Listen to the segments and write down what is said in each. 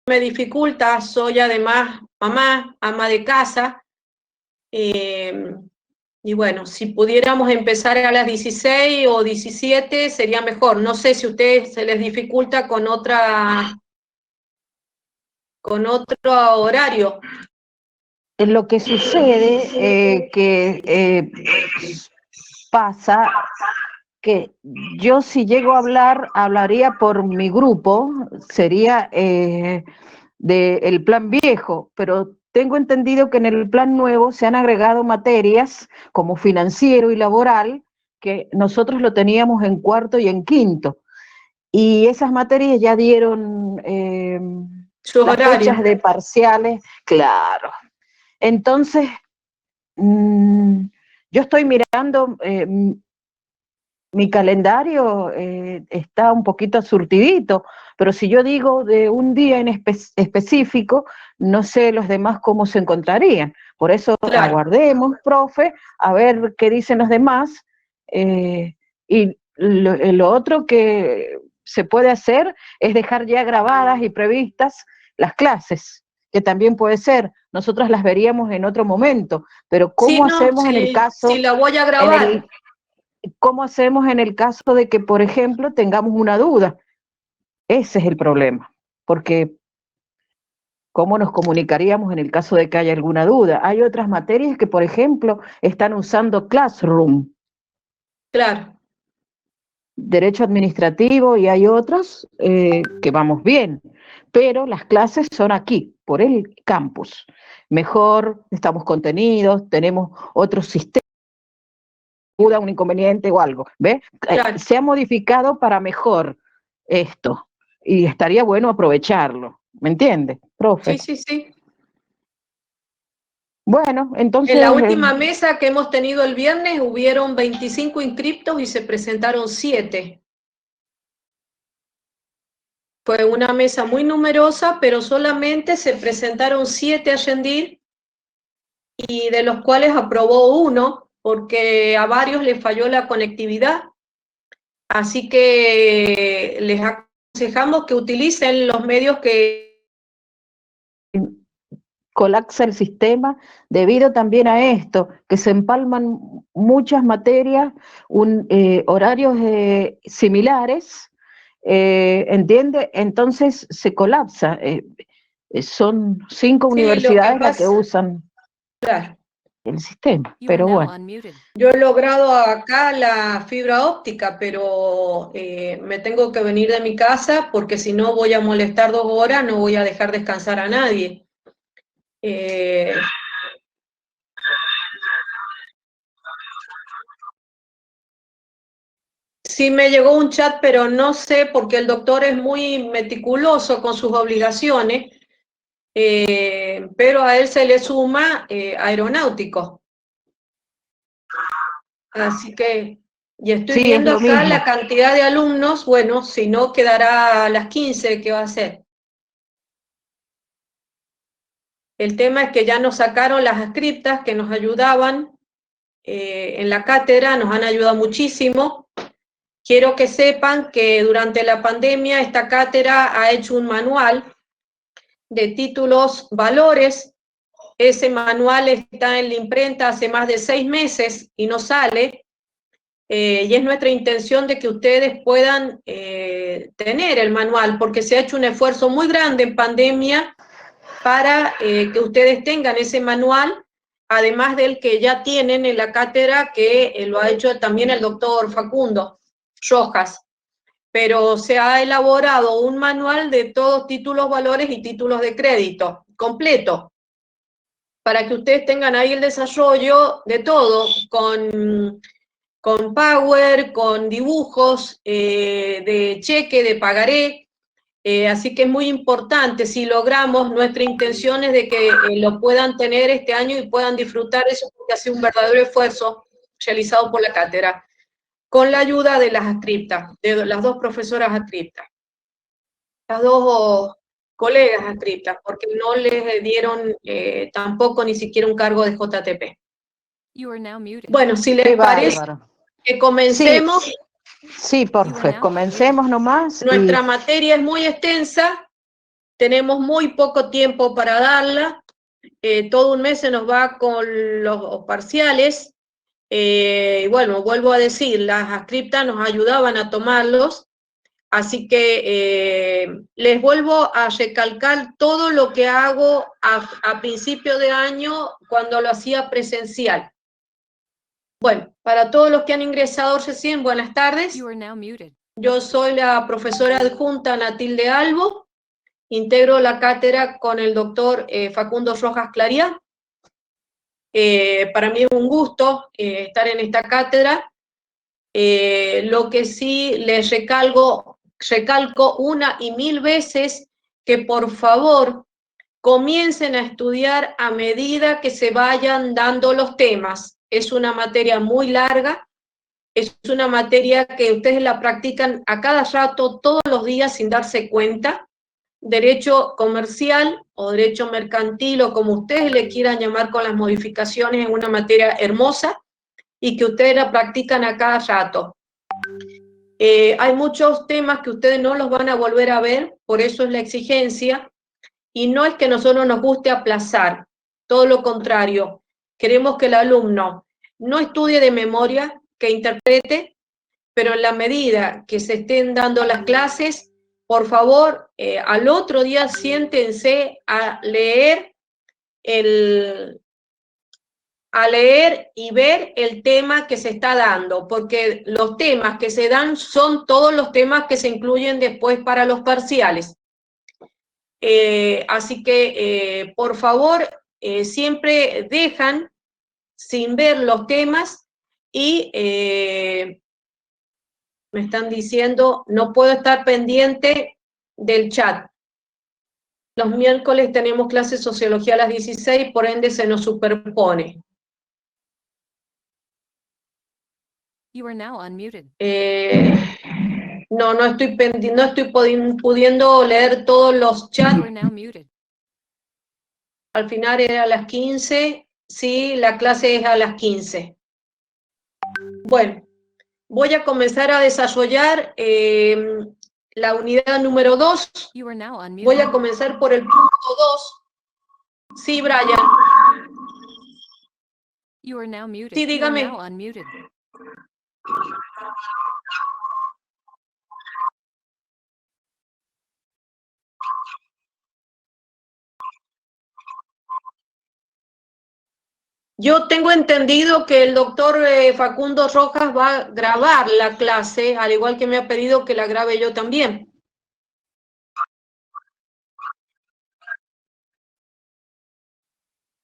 me dificulta, soy además mamá, ama de casa, y bueno, si pudiéramos empezar a las 16 o 17 sería mejor. No sé si a ustedes se les dificulta con otro horario. Lo que sucede pasa que yo si llego a hablar, hablaría por mi grupo, sería del plan viejo, pero tengo entendido que en el plan nuevo se han agregado materias como financiero y laboral, que nosotros lo teníamos en cuarto y en quinto. Y esas materias ya dieron Sus las horarios. fechas de parciales, claro. Entonces, yo estoy mirando, mi calendario está un poquito surtidito, pero si yo digo de un día en específico, no sé los demás cómo se encontrarían. Por eso aguardemos, profe, a ver qué dicen los demás. Y lo otro que se puede hacer es dejar ya grabadas y previstas las clases, que también puede ser. Nosotras las veríamos en otro momento, pero ¿cómo hacemos en el caso? Si la voy a grabar. ¿Cómo hacemos en el caso de que, por ejemplo, tengamos una duda? Ese es el problema, porque ¿cómo nos comunicaríamos en el caso de que haya alguna duda? Hay otras materias que, por ejemplo, están usando Classroom. Claro. Derecho administrativo, y hay otros que vamos bien, pero las clases son aquí, por el campus. Mejor, estamos contenidos, tenemos otros sistemas, un inconveniente o algo, ¿ves? Claro. Se ha modificado para mejor esto, y estaría bueno aprovecharlo, ¿me entiende, profe? Sí, sí, sí. Bueno, entonces... En la última mesa que hemos tenido el viernes hubieron 25 inscriptos y se presentaron 7. Fue una mesa muy numerosa, pero solamente se presentaron 7 a rendir, y de los cuales aprobó 1, porque a varios les falló la conectividad. Así que les aconsejamos que utilicen los medios que colapsa el sistema debido también a esto, que se empalman muchas materias, horarios similares, ¿entiende? Entonces se colapsa. Son 5 universidades las que usan el sistema, pero bueno. Yo he logrado acá la fibra óptica, pero me tengo que venir de mi casa porque si no voy a molestar 2 horas, no voy a dejar descansar a nadie. Sí me llegó un chat, pero no sé, porque el doctor es muy meticuloso con sus obligaciones, pero a él se le suma aeronáutico. Así que, y estoy viendo acá la cantidad de alumnos, bueno, si no quedará a las 15, ¿qué va a hacer? El tema es que ya nos sacaron las scriptas que nos ayudaban en la cátedra, nos han ayudado muchísimo. Quiero que sepan que durante la pandemia esta cátedra ha hecho un manual de títulos valores. Ese manual está en la imprenta hace más de 6 meses y no sale. Y es nuestra intención de que ustedes puedan tener el manual, porque se ha hecho un esfuerzo muy grande en pandemia para que ustedes tengan ese manual, además del que ya tienen en la cátedra, que lo ha hecho también el doctor Facundo Rojas. Pero se ha elaborado un manual de todos títulos, valores y títulos de crédito, completo, para que ustedes tengan ahí el desarrollo de todo, con Power, con dibujos de cheque, de pagaré. Así que es muy importante, si logramos, nuestra intención es de que lo puedan tener este año y puedan disfrutar eso, porque ha sido un verdadero esfuerzo realizado por la cátedra, con la ayuda de las adscriptas, de las 2 profesoras adscriptas, las 2 colegas adscriptas, porque no les dieron tampoco ni siquiera un cargo de JTP. Bueno, si les parece que comencemos. Sí, por favor, comencemos nomás. Nuestra materia es muy extensa, tenemos muy poco tiempo para darla, todo un mes se nos va con los parciales, bueno, vuelvo a decir, las ascriptas nos ayudaban a tomarlos, así que les vuelvo a recalcar todo lo que hago a principio de año cuando lo hacía presencial. Bueno, para todos los que han ingresado recién, buenas tardes. Yo soy la profesora adjunta Natilde Albo, integro la cátedra con el doctor Facundo Rojas Clariá. Para mí es un gusto estar en esta cátedra. Lo que sí les recalco una y mil veces que por favor comiencen a estudiar a medida que se vayan dando los temas. Es una materia muy larga, es una materia que ustedes la practican a cada rato, todos los días sin darse cuenta. Derecho comercial o derecho mercantil o como ustedes le quieran llamar con las modificaciones, es una materia hermosa y que ustedes la practican a cada rato. Hay muchos temas que ustedes no los van a volver a ver, por eso es la exigencia, y no es que a nosotros nos guste aplazar, todo lo contrario, queremos que el alumno no estudie de memoria, que interprete, pero en la medida que se estén dando las clases, por favor, al otro día siéntense a leer y ver el tema que se está dando, porque los temas que se dan son todos los temas que se incluyen después para los parciales. Así que, por favor, siempre dejan sin ver los temas y me están diciendo, no puedo estar pendiente del chat. Los miércoles tenemos clase de sociología a las 16, por ende se nos superpone. No estoy pudiendo leer todos los chats. Al final era a las 15, sí, la clase es a las 15. Bueno, voy a comenzar a desarrollar la unidad número 2. Voy a comenzar por el punto 2. Sí, Brian. Sí, dígame. Yo tengo entendido que el doctor Facundo Rojas va a grabar la clase, al igual que me ha pedido que la grabe yo también.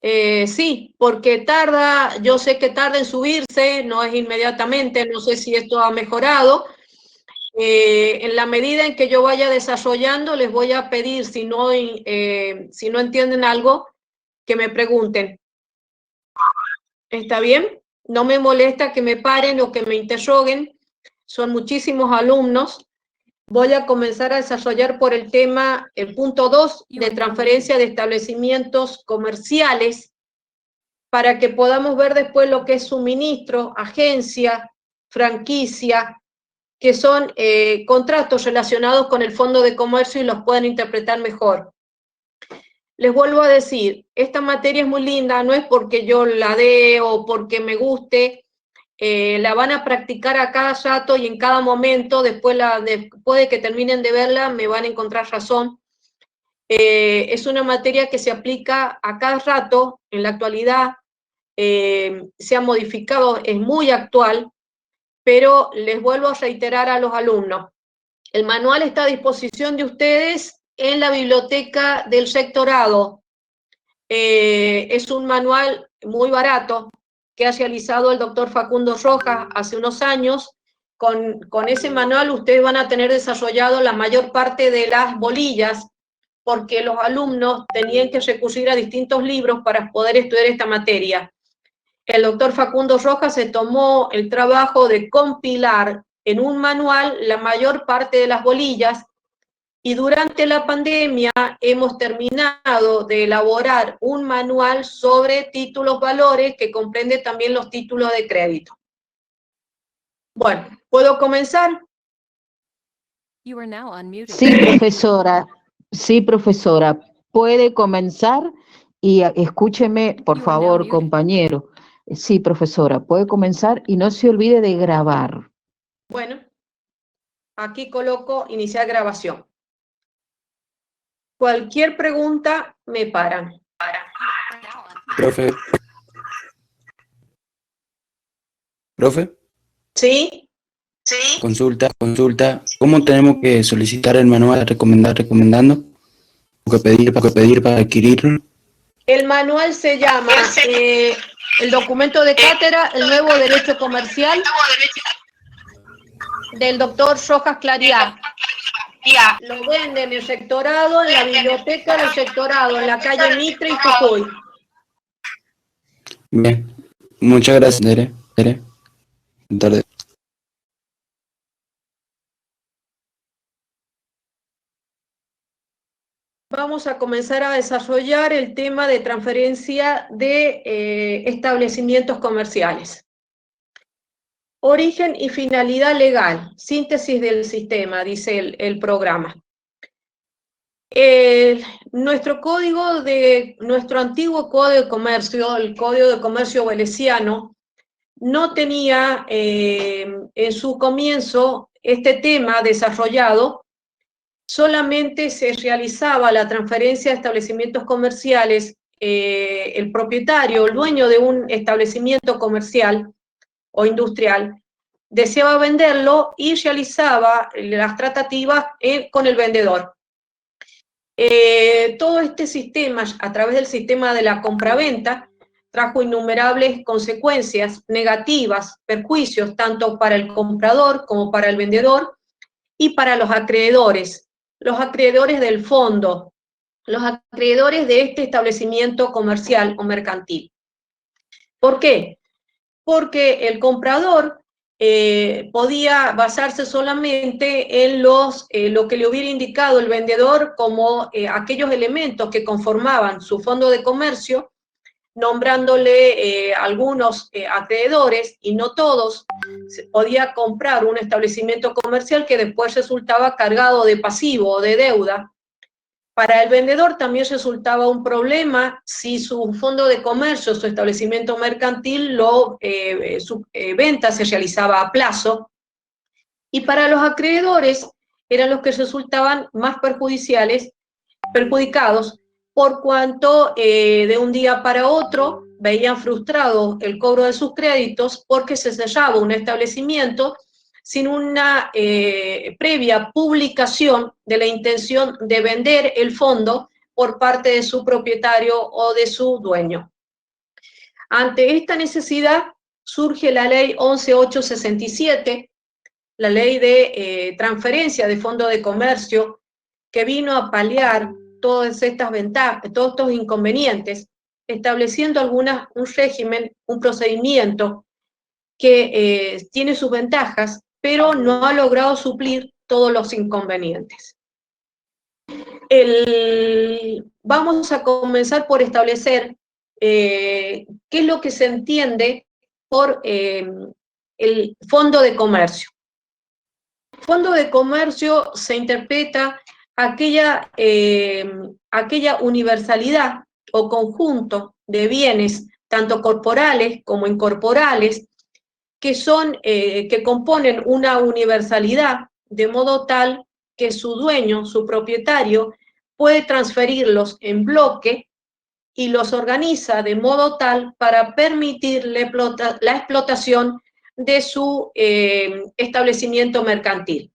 Sí, porque tarda, yo sé que tarda en subirse, no es inmediatamente, no sé si esto ha mejorado. En la medida en que yo vaya desarrollando, les voy a pedir, si no entienden algo, que me pregunten. ¿Está bien? No me molesta que me paren o que me interroguen. Son muchísimos alumnos. Voy a comenzar a desarrollar por el tema, el punto 2, de transferencia de establecimientos comerciales, para que podamos ver después lo que es suministro, agencia, franquicia, que son contratos relacionados con el Fondo de Comercio y los puedan interpretar mejor. Les vuelvo a decir, esta materia es muy linda, no es porque yo la dé o porque me guste, la van a practicar a cada rato y en cada momento, después de que terminen de verla, me van a encontrar razón. Es una materia que se aplica a cada rato, en la actualidad, se ha modificado, es muy actual, pero les vuelvo a reiterar a los alumnos, el manual está a disposición de ustedes en la biblioteca del rectorado. Es un manual muy barato que ha realizado el doctor Facundo Rojas hace unos años. Con ese manual ustedes van a tener desarrollado la mayor parte de las bolillas, porque los alumnos tenían que recurrir a distintos libros para poder estudiar esta materia. El doctor Facundo Rojas se tomó el trabajo de compilar en un manual la mayor parte de las bolillas, y durante la pandemia hemos terminado de elaborar un manual sobre títulos valores que comprende también los títulos de crédito. Bueno, ¿puedo comenzar? Sí, profesora. Sí, profesora, puede comenzar y escúcheme, por favor, compañero. Sí, profesora, puede comenzar y no se olvide de grabar. Bueno, aquí coloco iniciar grabación. Cualquier pregunta me paran. Profe. Profe, ¿Sí? consulta. ¿Cómo tenemos que solicitar el manual recomendando? ¿Qué pedir para adquirirlo? El manual se llama el documento de cátedra, el nuevo derecho comercial del doctor Rojas Clariá. Lo venden en el sectorado, en la biblioteca del sectorado, en la calle Mitre y Jujuy. Bien, muchas gracias, Tere. Buenas tardes. Vamos a comenzar a desarrollar el tema de transferencia de establecimientos comerciales. Origen y finalidad legal, síntesis del sistema, dice el programa. Nuestro antiguo Código de Comercio, el Código de Comercio Walesiano, no tenía en su comienzo este tema desarrollado. Solamente se realizaba la transferencia de establecimientos comerciales, el propietario, el dueño de un establecimiento comercial o industrial, deseaba venderlo y realizaba las tratativas con el vendedor. Todo este sistema, a través del sistema de la compraventa, trajo innumerables consecuencias negativas, perjuicios, tanto para el comprador como para el vendedor y para los acreedores del fondo, los acreedores de este establecimiento comercial o mercantil. ¿Por qué? Porque el comprador podía basarse solamente en lo que le hubiera indicado el vendedor como aquellos elementos que conformaban su fondo de comercio, nombrándole algunos acreedores, y no todos. Se podía comprar un establecimiento comercial que después resultaba cargado de pasivo o de deuda. Para el vendedor también resultaba un problema si su fondo de comercio, su establecimiento mercantil, su venta se realizaba a plazo. Y para los acreedores eran los que resultaban más perjudicados, por cuanto de un día para otro veían frustrado el cobro de sus créditos porque se cerraba un establecimiento sin una previa publicación de la intención de vender el fondo por parte de su propietario o de su dueño. Ante esta necesidad surge la ley 11.867, la ley de transferencia de fondo de comercio, que vino a paliar todas estas ventajas, todos estos inconvenientes, estableciendo un régimen, un procedimiento que tiene sus ventajas, pero no ha logrado suplir todos los inconvenientes. Vamos a comenzar por establecer qué es lo que se entiende por el fondo de comercio. Fondo de comercio se interpreta aquella universalidad o conjunto de bienes, tanto corporales como incorporales, que componen una universalidad, de modo tal que su dueño, su propietario, puede transferirlos en bloque y los organiza de modo tal para permitir la explotación de su establecimiento mercantil.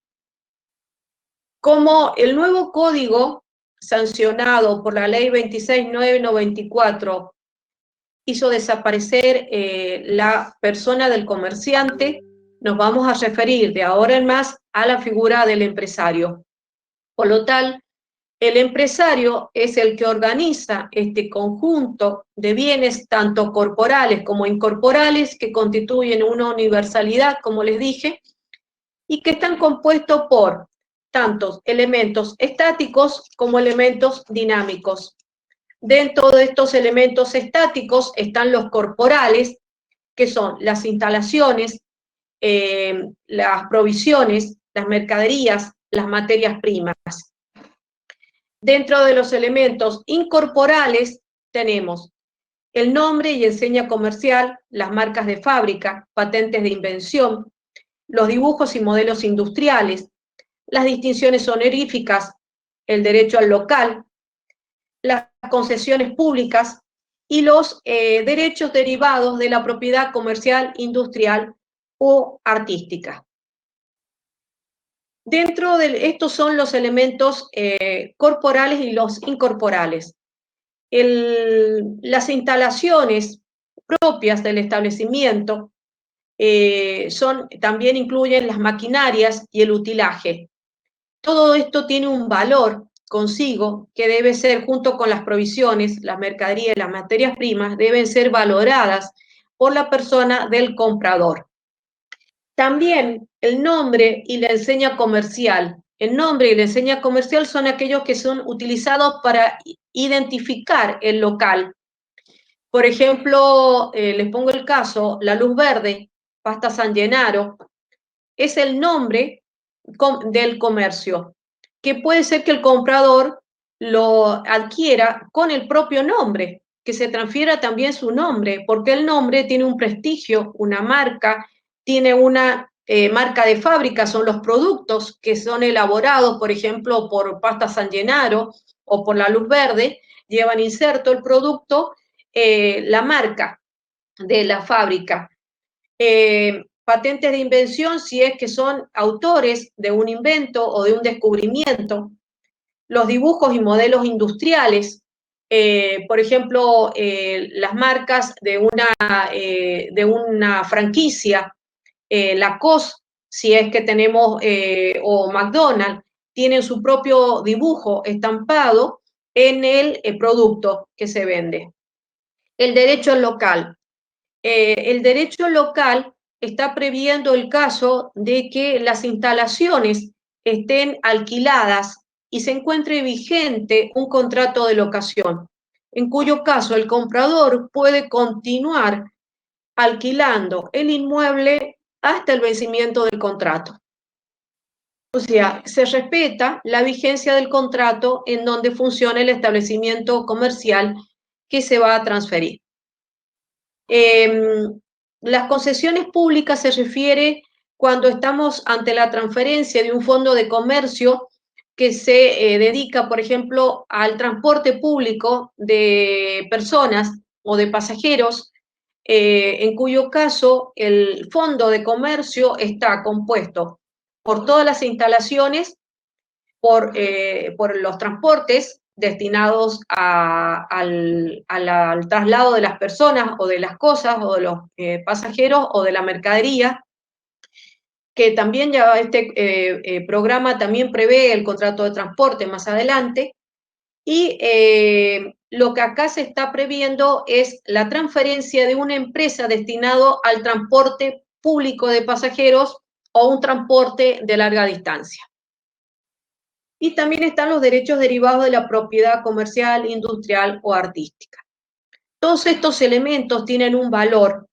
Como el nuevo código sancionado por la ley 26.994 hizo desaparecer la persona del comerciante, nos vamos a referir de ahora en más a la figura del empresario. Por lo tal, el empresario es el que organiza este conjunto de bienes, tanto corporales como incorporales, que constituyen una universalidad, como les dije, y que están compuestos por tantos elementos estáticos como elementos dinámicos. Dentro de estos elementos estáticos están los corporales, que son las instalaciones, las provisiones, las mercaderías, las materias primas. Dentro de los elementos incorporales tenemos el nombre y enseña comercial, las marcas de fábrica, patentes de invención, los dibujos y modelos industriales, las distinciones honoríficas, el derecho al local, las concesiones públicas y los derechos derivados de la propiedad comercial, industrial o artística. Dentro de estos son los elementos corporales y los incorporales. Las instalaciones propias del establecimiento también incluyen las maquinarias y el utilaje. Todo esto tiene un valor consigo que debe ser, junto con las provisiones, las mercaderías y las materias primas, deben ser valoradas por la persona del comprador. También el nombre y la enseña comercial. El nombre y la enseña comercial son aquellos que son utilizados para identificar el local. Por ejemplo, les pongo el caso, La Luz Verde, Pasta San Gennaro, es el nombre del comercio, que puede ser que el comprador lo adquiera con el propio nombre, que se transfiera también su nombre, porque el nombre tiene un prestigio, una marca, tiene una marca de fábrica, son los productos que son elaborados, por ejemplo, por Pasta San Gennaro o por La Luz Verde, llevan inserto el producto, la marca de la fábrica. Patentes de invención si es que son autores de un invento o de un descubrimiento, los dibujos y modelos industriales, por ejemplo, las marcas de una franquicia, Lacoste, si es que tenemos, o McDonald's, tienen su propio dibujo estampado en el producto que se vende. El derecho local. El derecho local está previendo el caso de que las instalaciones estén alquiladas y se encuentre vigente un contrato de locación, en cuyo caso el comprador puede continuar alquilando el inmueble hasta el vencimiento del contrato. O sea, se respeta la vigencia del contrato en donde funciona el establecimiento comercial que se va a transferir. Las concesiones públicas se refiere cuando estamos ante la transferencia de un fondo de comercio que se dedica, por ejemplo, al transporte público de personas o de pasajeros, en cuyo caso el fondo de comercio está compuesto por todas las instalaciones, por los transportes destinados al traslado de las personas o de las cosas o de los pasajeros o de la mercadería, que también ya este programa también prevé el contrato de transporte más adelante, y lo que acá se está previendo es la transferencia de una empresa destinado al transporte público de pasajeros o un transporte de larga distancia. Y también están los derechos derivados de la propiedad comercial, industrial o artística. Todos estos elementos tienen un valor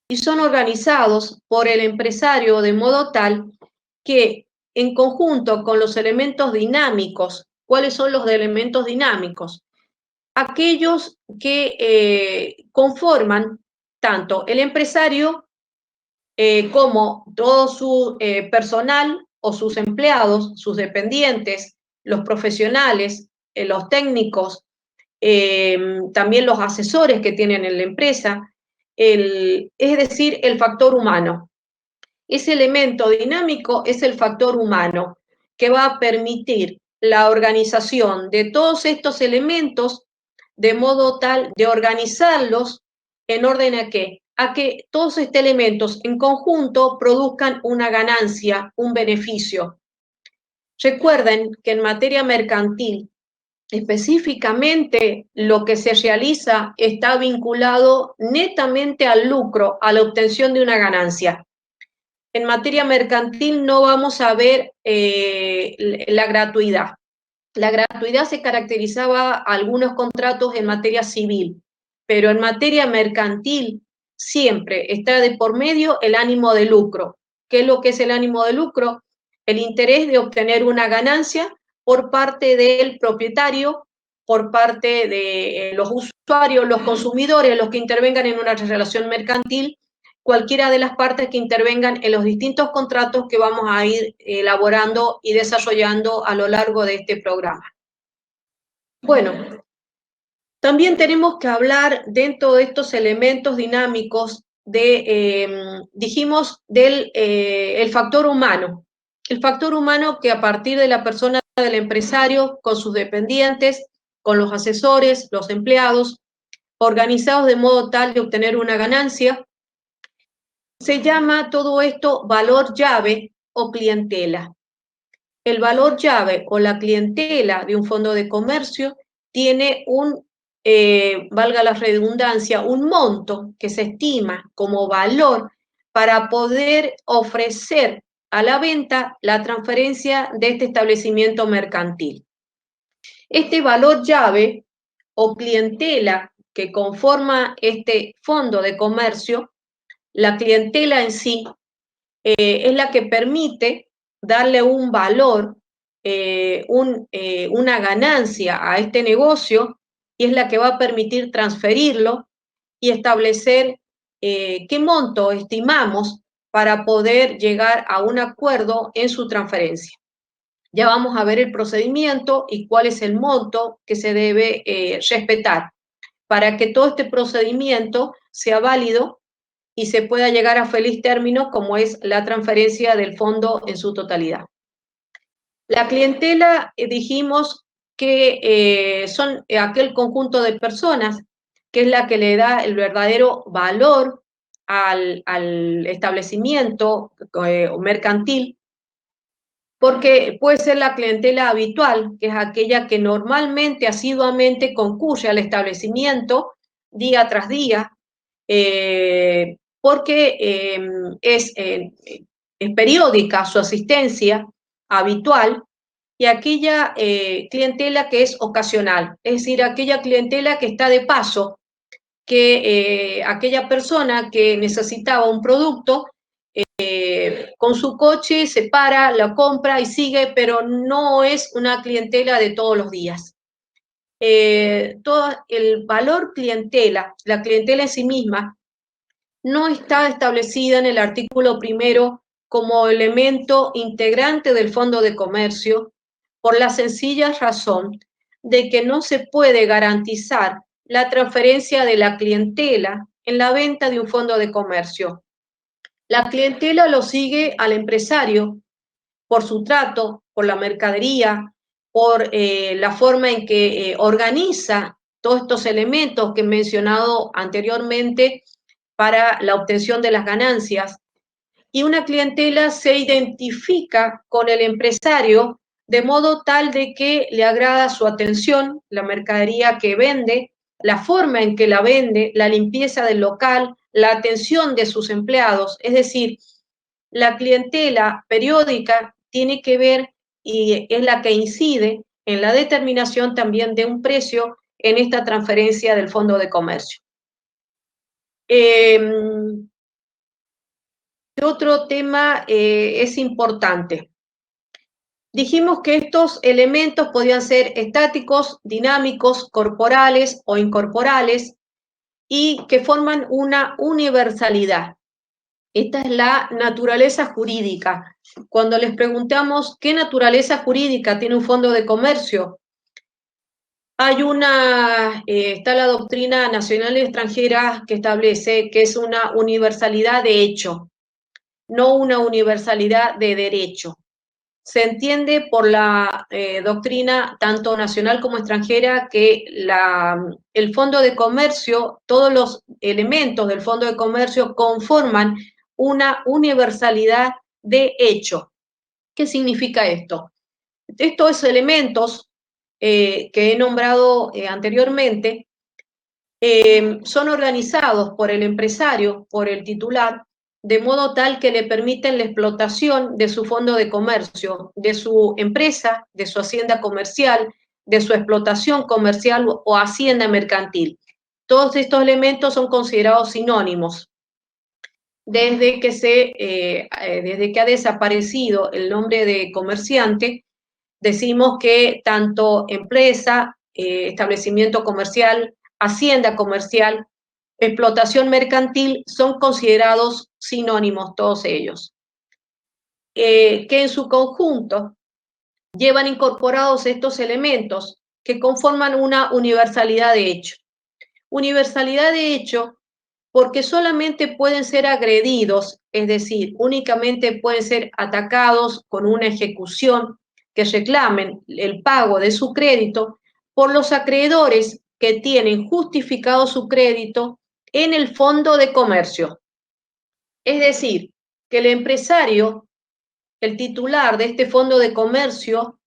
y son organizados por el empresario de modo tal que, en conjunto con los elementos dinámicos, ¿cuáles son los elementos dinámicos? Aquellos que conforman tanto el empresario como todo su personal o sus empleados, sus dependientes, los profesionales, los técnicos, también los asesores que tienen en la empresa, es decir, el factor humano. Ese elemento dinámico es el factor humano que va a permitir la organización de todos estos elementos de modo tal de organizarlos en orden a qué? A que todos estos elementos en conjunto produzcan una ganancia, un beneficio. Recuerden que en materia mercantil, específicamente lo que se realiza está vinculado netamente al lucro, a la obtención de una ganancia. En materia mercantil no vamos a ver la gratuidad. La gratuidad se caracterizaba algunos contratos en materia civil, pero en materia mercantil siempre está de por medio el ánimo de lucro. ¿Qué es lo que es el ánimo de lucro? El interés de obtener una ganancia por parte del propietario, por parte de los usuarios, los consumidores, los que intervengan en una relación mercantil, cualquiera de las partes que intervengan en los distintos contratos que vamos a ir elaborando y desarrollando a lo largo de este programa. Bueno, también tenemos que hablar dentro de estos elementos dinámicos dijimos, del el factor humano. El factor humano que a partir de la persona del empresario, con sus dependientes, con los asesores, los empleados, organizados de modo tal de obtener una ganancia, se llama todo esto valor llave o clientela. El valor llave o la clientela de un fondo de comercio tiene valga la redundancia, un monto que se estima como valor para poder ofrecer a la venta la transferencia de este establecimiento mercantil. Este valor llave o clientela que conforma este fondo de comercio, la clientela en sí, es la que permite darle un valor, una ganancia a este negocio, y es la que va a permitir transferirlo y establecer qué monto estimamos para poder llegar a un acuerdo en su transferencia. Ya vamos a ver el procedimiento y cuál es el monto que se debe respetar para que todo este procedimiento sea válido y se pueda llegar a feliz término, como es la transferencia del fondo en su totalidad. La clientela, dijimos que son aquel conjunto de personas que es la que le da el verdadero valor al establecimiento mercantil, porque puede ser la clientela habitual, que es aquella que normalmente, asiduamente concurre al establecimiento día tras día, porque es periódica su asistencia habitual, y aquella clientela que es ocasional, es decir, aquella clientela que está de paso, que aquella persona que necesitaba un producto, con su coche se para, la compra y sigue, pero no es una clientela de todos los días. Todo el valor clientela, la clientela en sí misma, no está establecida en el artículo primero como elemento integrante del fondo de comercio, por la sencilla razón de que no se puede garantizar la transferencia de la clientela en la venta de un fondo de comercio. La clientela lo sigue al empresario por su trato, por la mercadería, por la forma en que organiza todos estos elementos que he mencionado anteriormente para la obtención de las ganancias. Y una clientela se identifica con el empresario de modo tal de que le agrada su atención, la mercadería que vende, la forma en que la vende, la limpieza del local, la atención de sus empleados. Es decir, la clientela periódica tiene que ver y es la que incide en la determinación también de un precio en esta transferencia del fondo de comercio. Otro tema es importante. Dijimos que estos elementos podían ser estáticos, dinámicos, corporales o incorporales, y que forman una universalidad. Esta es la naturaleza jurídica. Cuando les preguntamos qué naturaleza jurídica tiene un fondo de comercio, hay está la doctrina nacional y extranjera que establece que es una universalidad de hecho, no una universalidad de derecho. Se entiende por la doctrina tanto nacional como extranjera que el fondo de comercio, todos los elementos del fondo de comercio conforman una universalidad de hecho. ¿Qué significa esto? Estos elementos que he nombrado anteriormente son organizados por el empresario, por el titular, de modo tal que le permiten la explotación de su fondo de comercio, de su empresa, de su hacienda comercial, de su explotación comercial o hacienda mercantil. Todos estos elementos son considerados sinónimos. Desde que ha desaparecido el nombre de comerciante, decimos que tanto empresa, establecimiento comercial, hacienda comercial, explotación mercantil son considerados sinónimos todos ellos, que en su conjunto llevan incorporados estos elementos que conforman una universalidad de hecho. Universalidad de hecho porque solamente pueden ser agredidos, es decir, únicamente pueden ser atacados con una ejecución que reclamen el pago de su crédito por los acreedores que tienen justificado su crédito en el fondo de comercio. Es decir, que el empresario, el titular de este fondo de comercio,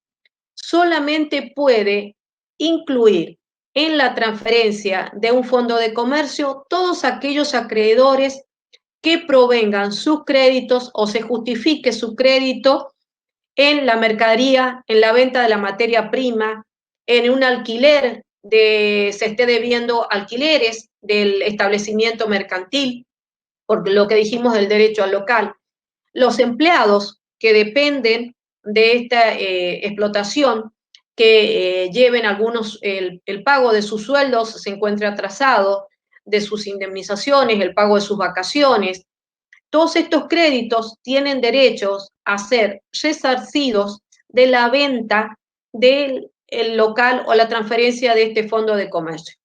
solamente puede incluir en la transferencia de un fondo de comercio todos aquellos acreedores que provengan sus créditos o se justifique su crédito en la mercadería, en la venta de la materia prima, en un alquiler, se esté debiendo alquileres del establecimiento mercantil, porque lo que dijimos del derecho al local. Los empleados que dependen de esta explotación, que lleven algunos, el pago de sus sueldos se encuentre atrasado, de sus indemnizaciones, el pago de sus vacaciones. Todos estos créditos tienen derechos a ser resarcidos de la venta del local o la transferencia de este fondo de comercio.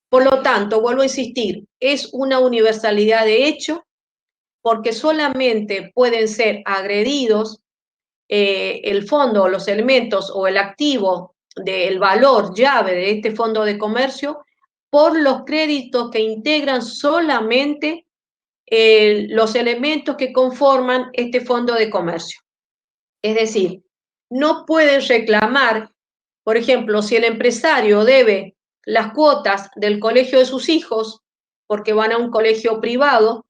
Por lo tanto, vuelvo a insistir, es una universalidad de hecho, porque solamente pueden ser agredidos el fondo, los elementos o el activo del valor llave de este fondo de comercio por los créditos que integran solamente los elementos que conforman este fondo de comercio. Es decir, no pueden reclamar, por ejemplo, si el empresario debe las cuotas del colegio de sus hijos, porque van a un colegio privado,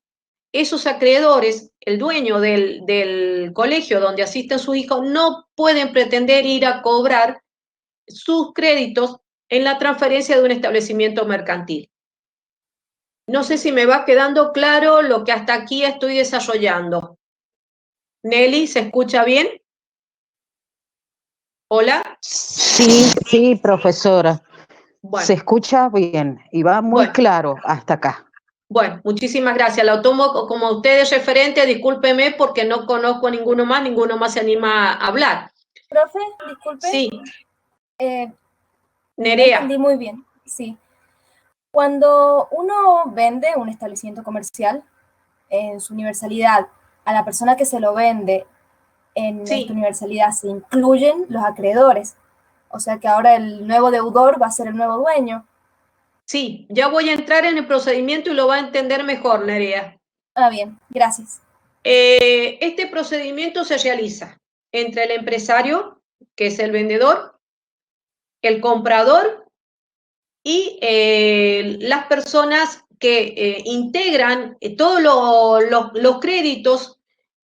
esos acreedores, el dueño del colegio donde asisten sus hijos, no pueden pretender ir a cobrar sus créditos en la transferencia de un establecimiento mercantil. No sé si me va quedando claro lo que hasta aquí estoy desarrollando. Nelly, ¿se escucha bien? ¿Hola? Sí, profesora. Bueno, Se escucha bien y va muy claro hasta acá. Bueno, muchísimas gracias. La tomo como usted es referente, discúlpeme porque no conozco a ninguno más se anima a hablar. Profe, disculpe. Sí. Nerea. No entendí muy bien, sí. Cuando uno vende un establecimiento comercial en su universalidad, a la persona que se lo vende en esta universalidad se incluyen los acreedores. O sea que ahora el nuevo deudor va a ser el nuevo dueño. Sí, ya voy a entrar en el procedimiento y lo va a entender mejor, Nerea. Ah, bien, gracias. Este procedimiento se realiza entre el empresario, que es el vendedor, el comprador y las personas que integran todos los créditos,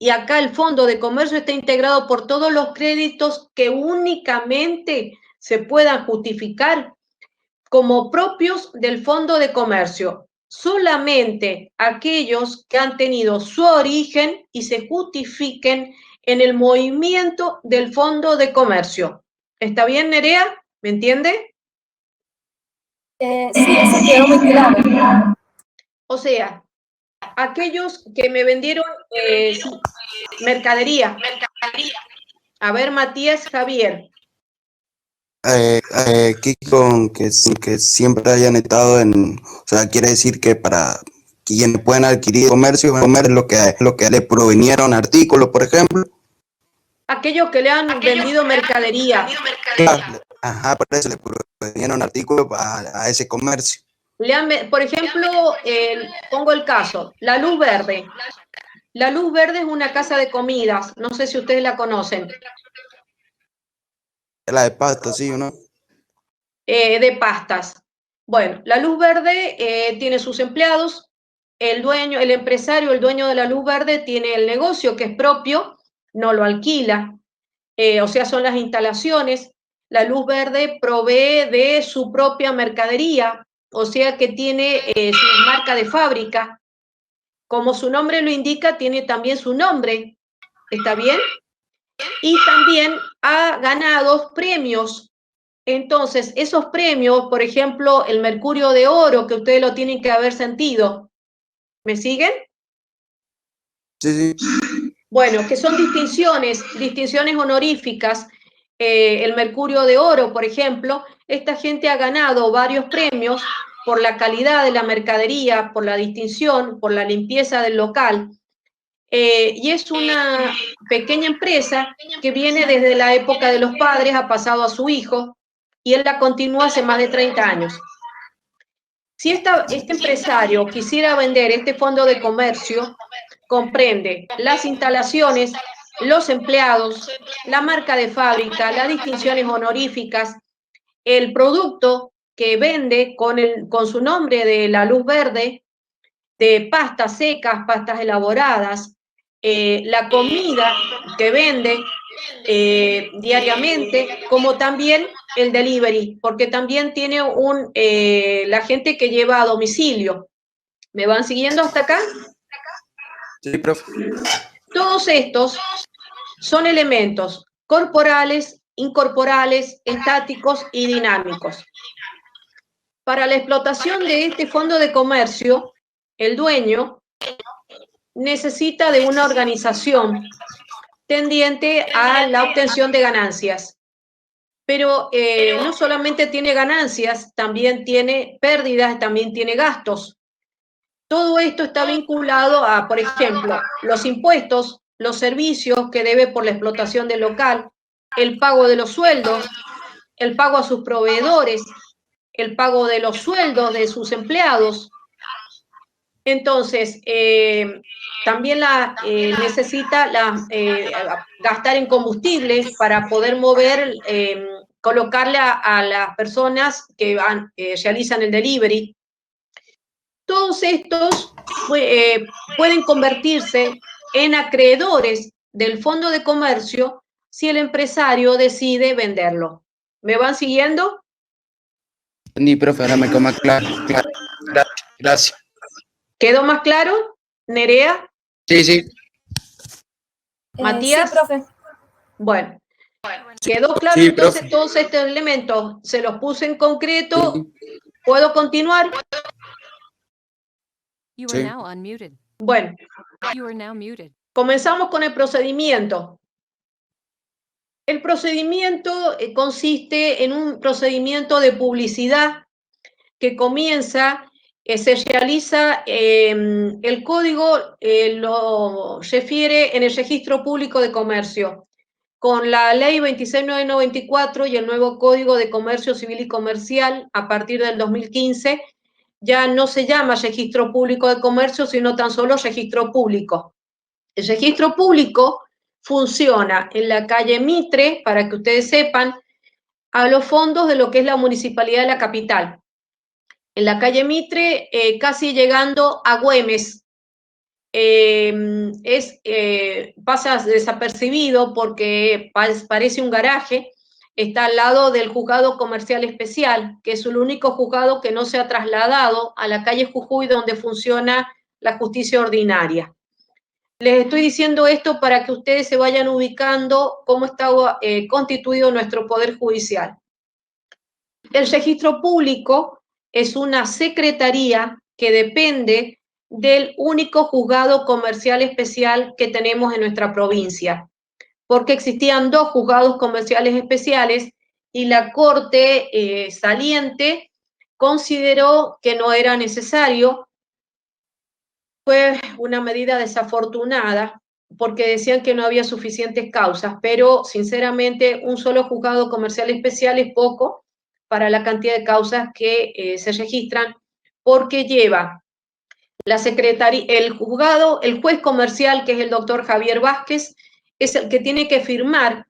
y acá el fondo de comercio está integrado por todos los créditos que únicamente se puedan justificar como propios del fondo de comercio. Solamente aquellos que han tenido su origen y se justifiquen en el movimiento del fondo de comercio. ¿Está bien, Nerea? ¿Me entiende? Sí, eso quedó muy claro. O sea, aquellos que me vendieron mercadería. A ver, Matías Javier. Con que siempre hayan estado o sea, quiere decir que para quienes pueden adquirir comercio, lo que le provenieron artículos, por ejemplo. Aquellos que le han vendido mercadería. Ajá, por eso le provenieron artículos a ese comercio. Por ejemplo, pongo el caso, La Luz Verde. La Luz Verde es una casa de comidas, no sé si ustedes la conocen. La de pasta, sí, ¿o no? De pastas. Bueno, La Luz Verde tiene sus empleados, el dueño, el empresario, el dueño de La Luz Verde tiene el negocio que es propio, no lo alquila, o sea, son las instalaciones. La Luz Verde provee de su propia mercadería, o sea que tiene su marca de fábrica. Como su nombre lo indica, tiene también su nombre. ¿Está bien? Y también ha ganado premios. Entonces, esos premios, por ejemplo, el Mercurio de Oro, que ustedes lo tienen que haber sentido. ¿Me siguen? Sí, sí. Bueno, que son distinciones honoríficas. El Mercurio de Oro, por ejemplo, esta gente ha ganado varios premios por la calidad de la mercadería, por la distinción, por la limpieza del local. Y es una pequeña empresa que viene desde la época de los padres, ha pasado a su hijo, y él la continúa hace más de 30 años. Si este empresario quisiera vender este fondo de comercio, comprende las instalaciones, los empleados, la marca de fábrica, las distinciones honoríficas, el producto que vende con su nombre de la luz verde, de pastas secas, pastas elaboradas, la comida que vende diariamente, como también el delivery, porque también tiene la gente que lleva a domicilio. ¿Me van siguiendo hasta acá? Sí, profe. Todos estos son elementos corporales, incorporales, estáticos y dinámicos. Para la explotación de este fondo de comercio, el dueño necesita de una organización tendiente a la obtención de ganancias. Pero no solamente tiene ganancias, también tiene pérdidas, también tiene gastos. Todo esto está vinculado a, por ejemplo, los impuestos, los servicios que debe por la explotación del local, el pago de los sueldos, el pago a sus proveedores, el pago de los sueldos de sus empleados. Entonces, también necesita gastar en combustible para poder mover, colocarle a las personas que realizan el delivery. Todos estos pueden convertirse en acreedores del fondo de comercio si el empresario decide venderlo. ¿Me van siguiendo? Entendí, profe, ahora me queda claro. Gracias. ¿Quedó más claro, Nerea? Sí, sí. ¿Matías? Sí, profe. Bueno, quedó claro, Sí, entonces profe. todos estos elementos se los puse en concreto. ¿Puedo continuar? You are now unmuted. Bueno, You are now muted. comenzamos con el procedimiento. El procedimiento consiste en un procedimiento de publicidad que comienza, se realiza, el código lo refiere en el Registro Público de Comercio, con la Ley 26994 y el nuevo Código de Comercio Civil y Comercial a partir del 2015, ya no se llama Registro Público de Comercio, sino tan solo Registro Público. El Registro Público funciona en la calle Mitre, para que ustedes sepan, a los fondos de lo que es la Municipalidad de la Capital. En la calle Mitre, casi llegando a Güemes, pasa desapercibido porque parece un garaje, está al lado del Juzgado Comercial Especial, que es el único juzgado que no se ha trasladado a la calle Jujuy, donde funciona la justicia ordinaria. Les estoy diciendo esto para que ustedes se vayan ubicando cómo está constituido nuestro Poder Judicial. El registro público es una secretaría que depende del único juzgado comercial especial que tenemos en nuestra provincia, porque existían dos juzgados comerciales especiales y la Corte saliente consideró que no era necesario. Fue una medida desafortunada porque decían que no había suficientes causas, pero sinceramente un solo juzgado comercial especial es poco para la cantidad de causas que se registran, porque lleva la secretaría, el juez comercial, que es el doctor Javier Vázquez, es el que tiene que firmar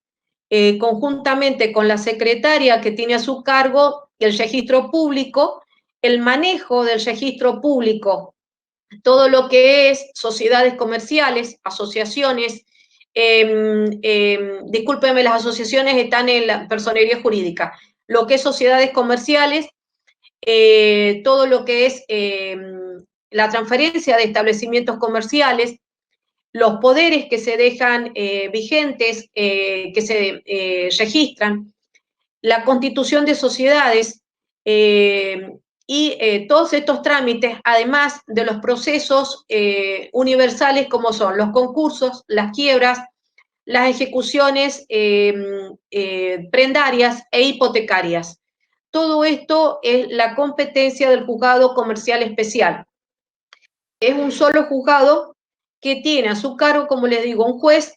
conjuntamente con la secretaria que tiene a su cargo el registro público, el manejo del registro público, todo lo que es sociedades comerciales, asociaciones, discúlpenme, las asociaciones están en la personería jurídica, lo que es sociedades comerciales, todo lo que es la transferencia de establecimientos comerciales, los poderes que se dejan vigentes, que se registran, la constitución de sociedades y todos estos trámites, además de los procesos universales como son los concursos, las quiebras, las ejecuciones prendarias e hipotecarias. Todo esto es la competencia del juzgado comercial especial. Es un solo juzgado que tiene a su cargo, como les digo, un juez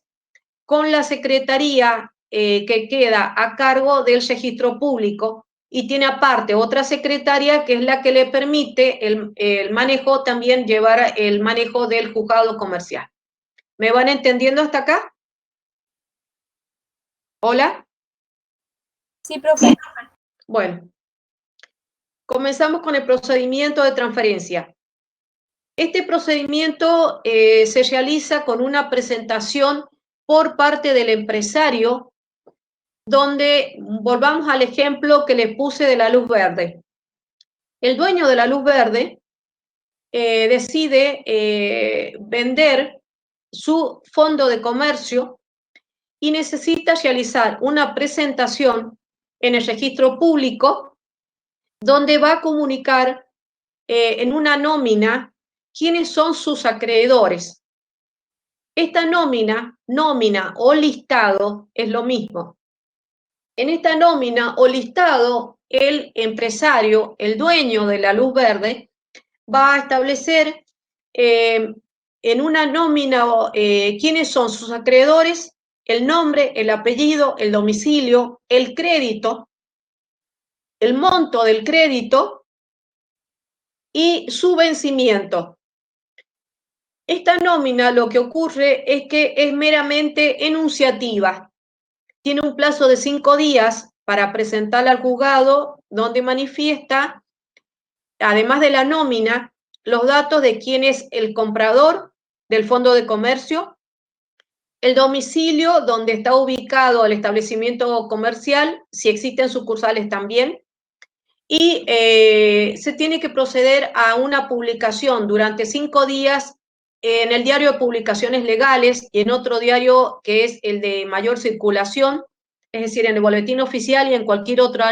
con la secretaría que queda a cargo del registro público y tiene aparte otra secretaria que es la que le permite el manejo, también llevar el manejo del juzgado comercial. ¿Me van entendiendo hasta acá? ¿Hola? Sí, profe. Bueno, comenzamos con el procedimiento de transferencia. Este procedimiento se realiza con una presentación por parte del empresario, donde volvamos al ejemplo que le puse de la luz verde. El dueño de la luz verde decide vender su fondo de comercio y necesita realizar una presentación en el registro público donde va a comunicar en una nómina quiénes son sus acreedores. Esta nómina o listado es lo mismo. En esta nómina o listado, el empresario, el dueño de la luz verde, va a establecer en una nómina quiénes son sus acreedores, el nombre, el apellido, el domicilio, el crédito, el monto del crédito y su vencimiento. Esta nómina lo que ocurre es que es meramente enunciativa. Tiene un plazo de 5 días para presentarla al juzgado, donde manifiesta, además de la nómina, los datos de quién es el comprador del fondo de comercio, el domicilio donde está ubicado el establecimiento comercial, si existen sucursales también, y se tiene que proceder a una publicación durante 5 días en el diario de publicaciones legales y en otro diario que es el de mayor circulación, es decir, en el boletín oficial y en cualquier otro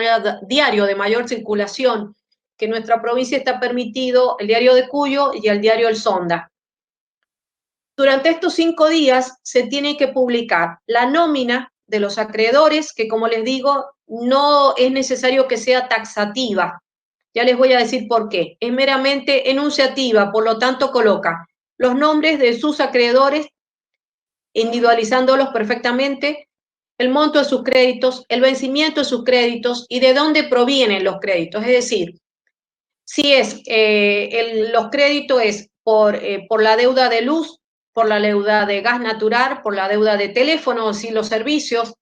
diario de mayor circulación que en nuestra provincia está permitido, el diario de Cuyo y el diario El Sonda. Durante estos 5 días se tiene que publicar la nómina de los acreedores, que como les digo, no es necesario que sea taxativa. Ya les voy a decir por qué. Es meramente enunciativa, por lo tanto coloca los nombres de sus acreedores, individualizándolos perfectamente, el monto de sus créditos, el vencimiento de sus créditos y de dónde provienen los créditos. Es decir, si es los créditos es por la deuda de luz, por la deuda de gas natural, por la deuda de teléfonos y los servicios,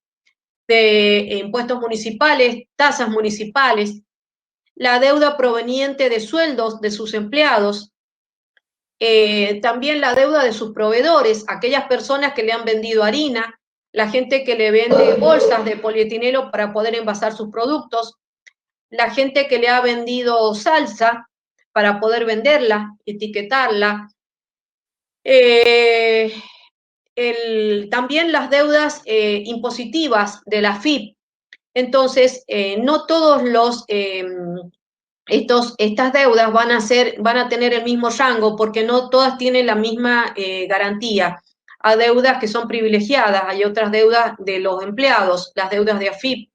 de impuestos municipales, tasas municipales, la deuda proveniente de sueldos de sus empleados, también la deuda de sus proveedores, aquellas personas que le han vendido harina, la gente que le vende bolsas de polietileno para poder envasar sus productos, la gente que le ha vendido salsa para poder venderla, etiquetarla, también las deudas impositivas de la FIP. Entonces, no todos estas deudas van a tener el mismo rango porque no todas tienen la misma garantía. Hay deudas que son privilegiadas, hay otras deudas de los empleados, las deudas de AFIP.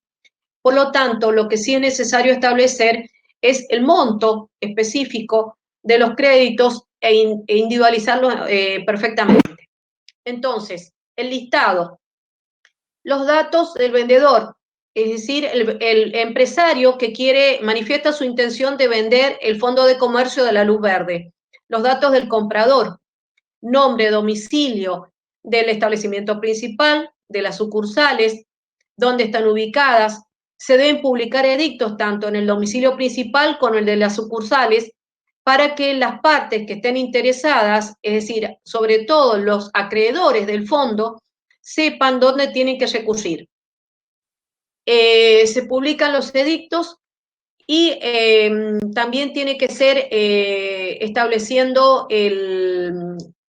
Por lo tanto, lo que sí es necesario establecer es el monto específico de los créditos e individualizarlos perfectamente. Entonces, el listado, los datos del vendedor, es decir, el empresario que manifiesta su intención de vender el fondo de comercio de la luz verde, los datos del comprador, nombre, domicilio del establecimiento principal, de las sucursales, dónde están ubicadas. Se deben publicar edictos tanto en el domicilio principal como en el de las sucursales para que las partes que estén interesadas, es decir, sobre todo los acreedores del fondo, sepan dónde tienen que recurrir. Se publican los edictos y también tiene que ser estableciendo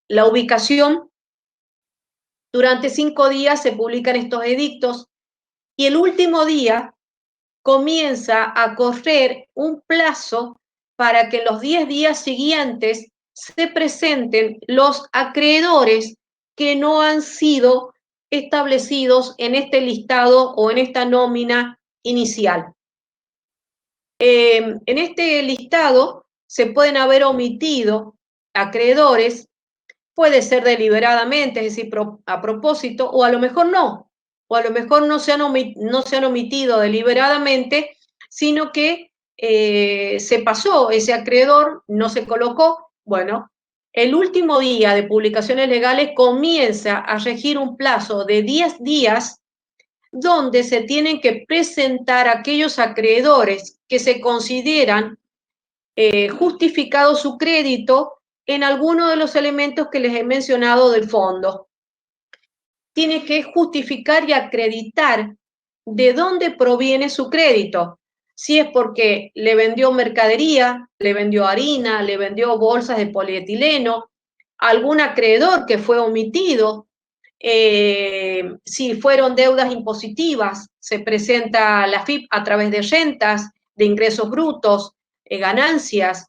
la ubicación Durante 5 días se publican estos edictos y el último día comienza a correr un plazo para que en los 10 días siguientes se presenten los acreedores que no han sido establecidos en este listado o en esta nómina inicial. En este listado se pueden haber omitido acreedores, puede ser deliberadamente, es decir, a propósito, o a lo mejor no, o a lo mejor no se han omitido deliberadamente, sino que se pasó ese acreedor, no se colocó. Bueno, el último día de publicaciones legales comienza a regir un plazo de 10 días donde se tienen que presentar aquellos acreedores que se consideran justificado su crédito en alguno de los elementos que les he mencionado del fondo. Tiene que justificar y acreditar de dónde proviene su crédito. Si es porque le vendió mercadería, le vendió harina, le vendió bolsas de polietileno, algún acreedor que fue omitido, si fueron deudas impositivas, se presenta la FIP a través de rentas, de ingresos brutos, ganancias,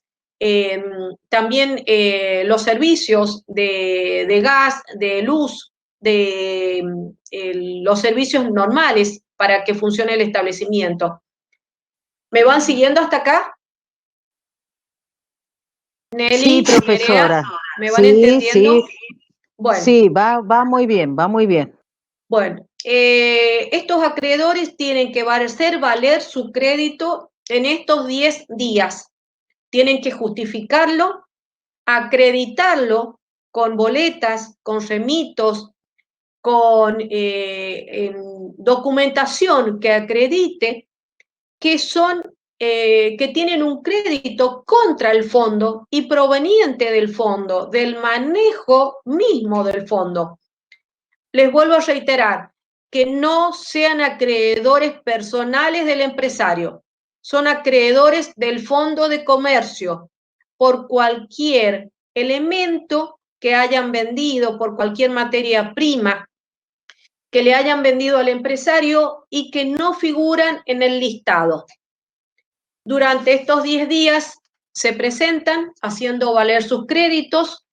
también los servicios de gas, de luz, de los servicios normales para que funcione el establecimiento. ¿Me van siguiendo hasta acá? Nelly, Sí, profesora. Nerea, ¿me van entendiendo? Sí, Bueno. sí, va muy bien, va muy bien. Bueno, estos acreedores tienen que hacer valer su crédito en estos 10 días. Tienen que justificarlo, acreditarlo con boletas, con remitos, con documentación que acredite que que tienen un crédito contra el fondo y proveniente del fondo, del manejo mismo del fondo. Les vuelvo a reiterar que no sean acreedores personales del empresario, son acreedores del fondo de comercio por cualquier elemento que hayan vendido, por cualquier materia prima que le hayan vendido al empresario y que no figuran en el listado. Durante estos 10 días se presentan haciendo valer sus créditos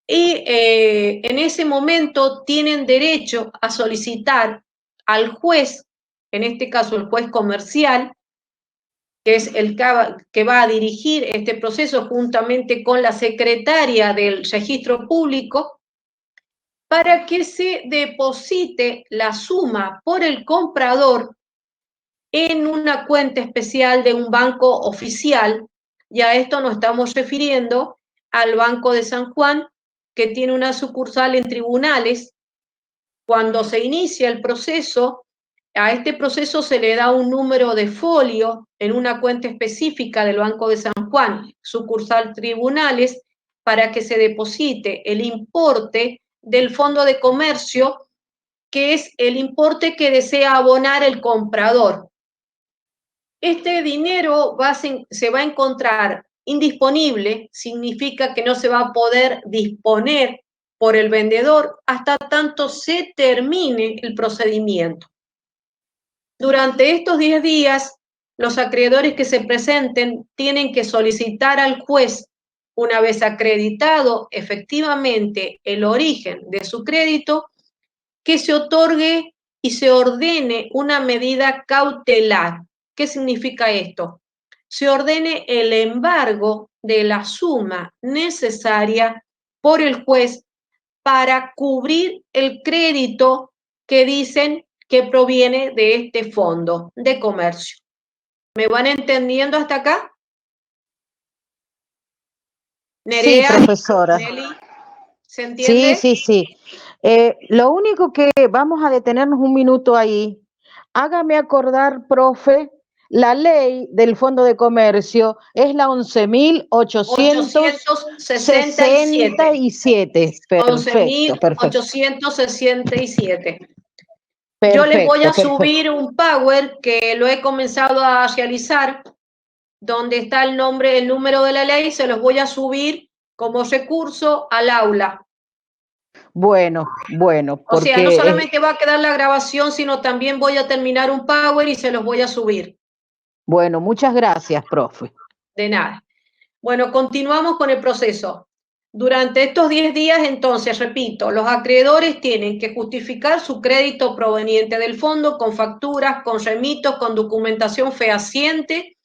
y en ese momento tienen derecho a solicitar al juez, en este caso el juez comercial, que es el que va a dirigir este proceso juntamente con la secretaria del registro público, para que se deposite la suma por el comprador en una cuenta especial de un banco oficial, y a esto nos estamos refiriendo al Banco de San Juan, que tiene una sucursal en tribunales. Cuando se inicia el proceso, a este proceso se le da un número de folio en una cuenta específica del Banco de San Juan, sucursal tribunales, para que se deposite el importe del fondo de comercio, que es el importe que desea abonar el comprador. Este dinero se va a encontrar indisponible, significa que no se va a poder disponer por el vendedor hasta tanto se termine el procedimiento. Durante estos 10 días, los acreedores que se presenten tienen que solicitar al juez, una vez acreditado efectivamente el origen de su crédito, que se otorgue y se ordene una medida cautelar. ¿Qué significa esto? Se ordene el embargo de la suma necesaria por el juez para cubrir el crédito que dicen que proviene de este fondo de comercio. ¿Me van entendiendo hasta acá? Nerea, Sí, profesora. Nelly, ¿se entiende? Sí. Lo único que vamos a detenernos un minuto ahí. Hágame acordar, profe, la ley del Fondo de Comercio es la 11.867. Perfecto. 11.867. Yo les voy a subir un Power que lo he comenzado a realizar, donde está el número de la ley, se los voy a subir como recurso al aula. Bueno, O sea, no porque solamente va a quedar la grabación, sino también voy a terminar un Power y se los voy a subir. bueno, muchas gracias, profe. De nada. Bueno, continuamos con el proceso. Durante estos 10 días, entonces, repito, los acreedores tienen que justificar su crédito proveniente del fondo con facturas, con remitos, con documentación fehaciente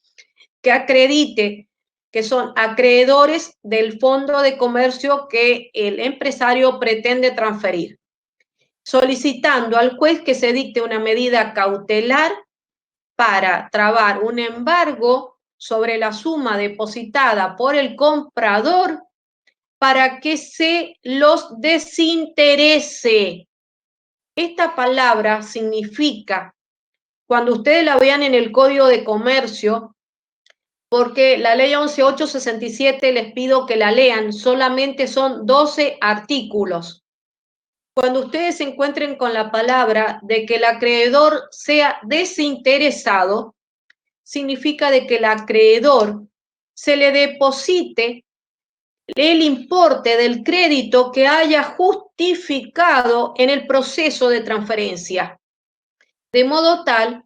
que acredite que son acreedores del fondo de comercio que el empresario pretende transferir, solicitando al juez que se dicte una medida cautelar para trabar un embargo sobre la suma depositada por el comprador para que se los desinterese. Esta palabra significa, cuando ustedes la vean en el Código de Comercio, porque la ley 11.867 les pido que la lean, solamente son 12 artículos. Cuando ustedes se encuentren con la palabra de que el acreedor sea desinteresado, significa de que el acreedor se le deposite el importe del crédito que haya justificado en el proceso de transferencia, de modo tal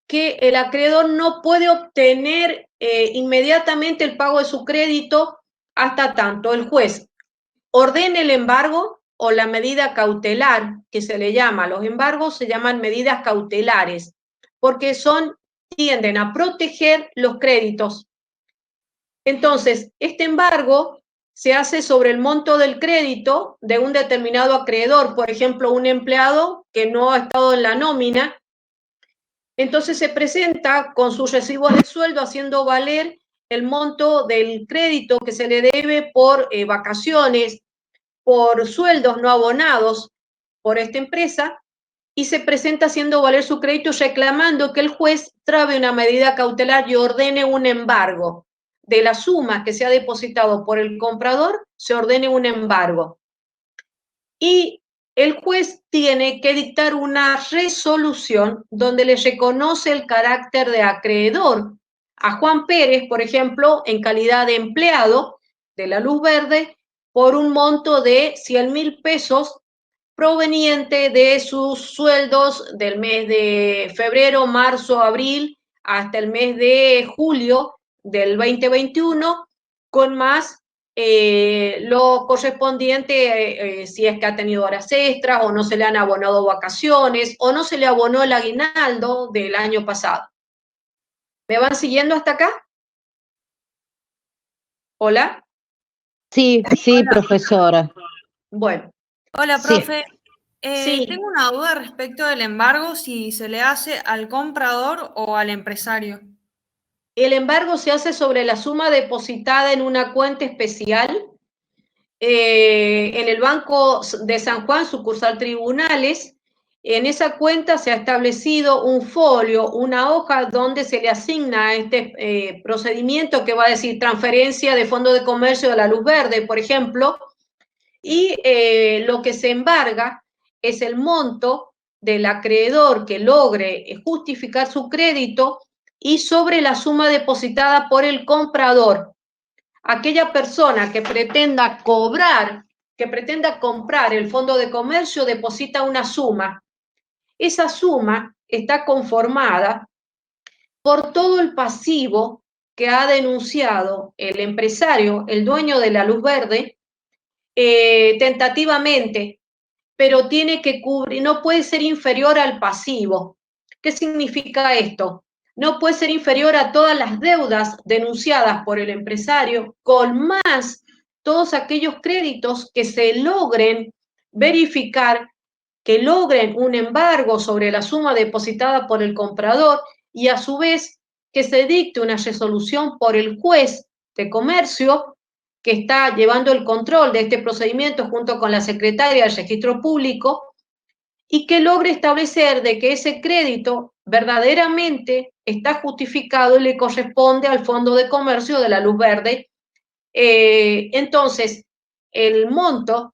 que el acreedor no puede obtener inmediatamente el pago de su crédito hasta tanto el juez ordene el embargo o la medida cautelar, que se le llama. Los embargos se llaman medidas cautelares, porque tienden a proteger los créditos. Entonces, este embargo se hace sobre el monto del crédito de un determinado acreedor, por ejemplo, un empleado que no ha estado en la nómina. Entonces se presenta con sus recibos de sueldo haciendo valer el monto del crédito que se le debe por vacaciones, por sueldos no abonados por esta empresa, y se presenta haciendo valer su crédito reclamando que el juez trabe una medida cautelar y ordene un embargo. De la suma que se ha depositado por el comprador, se ordene un embargo. Y el juez tiene que dictar una resolución donde le reconoce el carácter de acreedor a Juan Pérez, por ejemplo, en calidad de empleado de la Luz Verde, por un monto de 100.000 pesos proveniente de sus sueldos del mes de febrero, marzo, abril, hasta el mes de julio del 2021, con más lo correspondiente, si es que ha tenido horas extras o no se le han abonado vacaciones o no se le abonó el aguinaldo del año pasado. ¿Me van siguiendo hasta acá? ¿Hola? Sí, sí, profesora. Bueno. Hola, Sí. profe. Sí. Tengo una duda respecto del embargo, si se le hace al comprador o al empresario. El embargo se hace sobre la suma depositada en una cuenta especial en el Banco de San Juan, sucursal Tribunales. En esa cuenta se ha establecido un folio, una hoja donde se le asigna a este procedimiento que va a decir transferencia de fondo de comercio de la Luz Verde, por ejemplo, y lo que se embarga es el monto del acreedor que logre justificar su crédito y sobre la suma depositada por el comprador. Aquella persona que pretenda comprar el fondo de comercio deposita una suma. Esa suma está conformada por todo el pasivo que ha denunciado el empresario, el dueño de la Luz Verde, tentativamente, pero tiene que cubrir, no puede ser inferior al pasivo. ¿Qué significa esto? No puede ser inferior a todas las deudas denunciadas por el empresario, con más todos aquellos créditos que se logren verificar, que logren un embargo sobre la suma depositada por el comprador y a su vez que se dicte una resolución por el juez de comercio que está llevando el control de este procedimiento junto con la secretaria del Registro Público y que logre establecer de que ese crédito verdaderamente está justificado y le corresponde al Fondo de Comercio de la Luz Verde. Entonces, el monto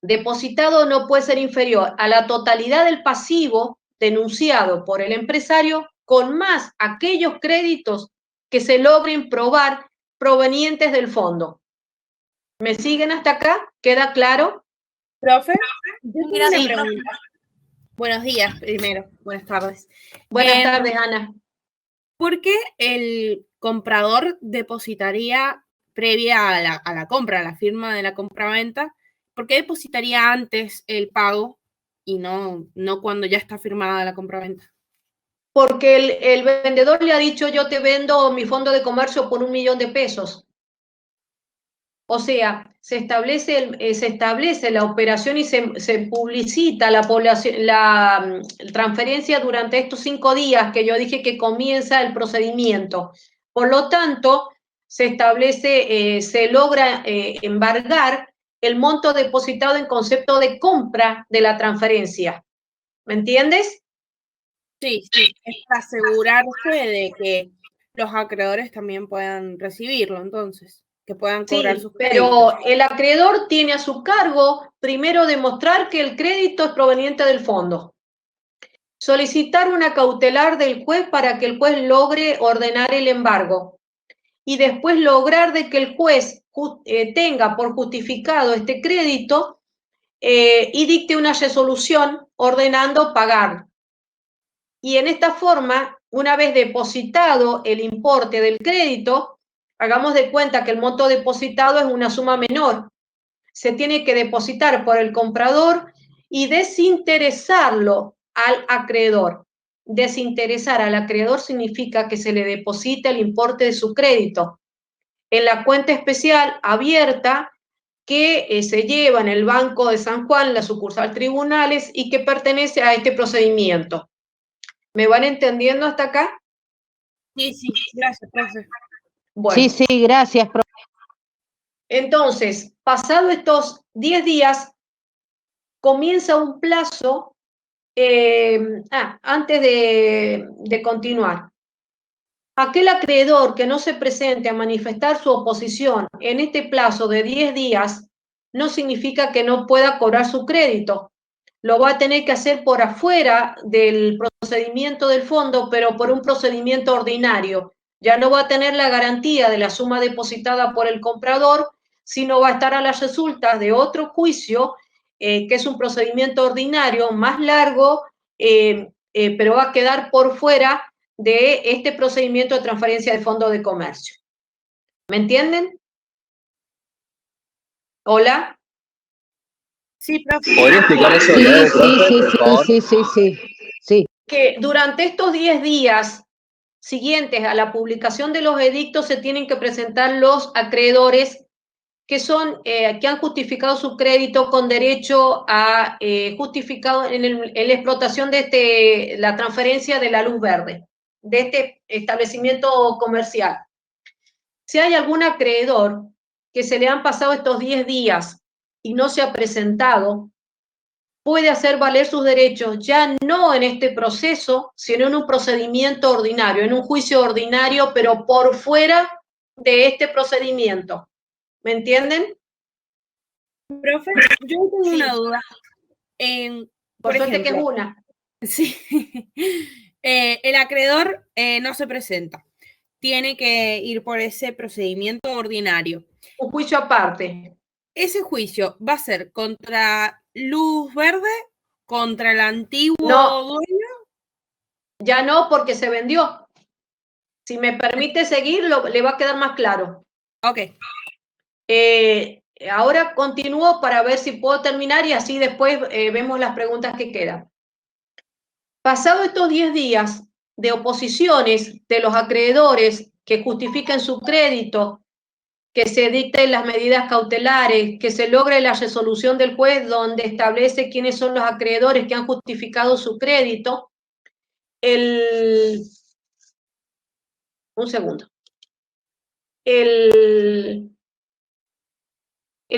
depositado no puede ser inferior a la totalidad del pasivo denunciado por el empresario con más aquellos créditos que se logren probar provenientes del fondo. ¿Me siguen hasta acá? ¿Queda claro? Profe, yo tengo Mira, una sí. pregunta. Buenos días, primero. Buenas tardes. Buenas tardes, Ana. ¿Por qué el comprador depositaría previa a la compra, a la firma de la compraventa? ¿Por qué depositaría antes el pago y no cuando ya está firmada la compraventa? Porque el vendedor le ha dicho, yo te vendo mi fondo de comercio por 1 millón de pesos. O sea, se establece la operación y se publicita la transferencia durante estos 5 días que yo dije que comienza el procedimiento. Por lo tanto, se logra embargar el monto depositado en concepto de compra de la transferencia. ¿Me entiendes? Sí, es para asegurarse de que los acreedores también puedan recibirlo, entonces, que puedan cobrar sus créditos. Pero el acreedor tiene a su cargo primero demostrar que el crédito es proveniente del fondo. Solicitar una cautelar del juez para que el juez logre ordenar el embargo. Y después lograr de que el juez tenga por justificado este crédito y dicte una resolución ordenando pagar. Y en esta forma, una vez depositado el importe del crédito, hagamos de cuenta que el monto depositado es una suma menor. Se tiene que depositar por el comprador y desinteresarlo al acreedor. Desinteresar al acreedor significa que se le deposita el importe de su crédito en la cuenta especial abierta que se lleva en el Banco de San Juan, la sucursal Tribunales, y que pertenece a este procedimiento. ¿Me van entendiendo hasta acá? Sí, gracias, profe. Bueno. Sí, gracias, profe. Entonces, pasado estos 10 días, comienza un plazo, antes de continuar. Aquel acreedor que no se presente a manifestar su oposición en este plazo de 10 días, no significa que no pueda cobrar su crédito. Lo va a tener que hacer por afuera del procedimiento del fondo, pero por un procedimiento ordinario. Ya no va a tener la garantía de la suma depositada por el comprador, sino va a estar a las resultas de otro juicio, que es un procedimiento ordinario más largo, pero va a quedar por fuera de este procedimiento de transferencia de fondo de comercio. ¿Me entienden? ¿Hola? Sí, profe. ¿Podría explicar eso de nuevo, profe, por favor? Sí. Que durante estos 10 días siguientes a la publicación de los edictos se tienen que presentar los acreedores que han justificado su crédito con derecho a justificado en la explotación de la transferencia de la luz verde, de este establecimiento comercial. Si hay algún acreedor que se le han pasado estos 10 días y no se ha presentado, puede hacer valer sus derechos ya no en este proceso, sino en un procedimiento ordinario, en un juicio ordinario, pero por fuera de este procedimiento. ¿Me entienden? Profe, yo tengo una duda. Por suerte ejemplo, que es una. Sí. El acreedor no se presenta. Tiene que ir por ese procedimiento ordinario. Un juicio aparte. Ese juicio va a ser contra Luz Verde, contra el antiguo dueño. Ya no, porque se vendió. Si me permite seguir, le va a quedar más claro. Ok. Ahora continúo para ver si puedo terminar y así después vemos las preguntas que quedan. Pasado estos 10 días de oposiciones de los acreedores que justifiquen su crédito, que se dicten las medidas cautelares, que se logre la resolución del juez donde establece quiénes son los acreedores que han justificado su crédito, un segundo. El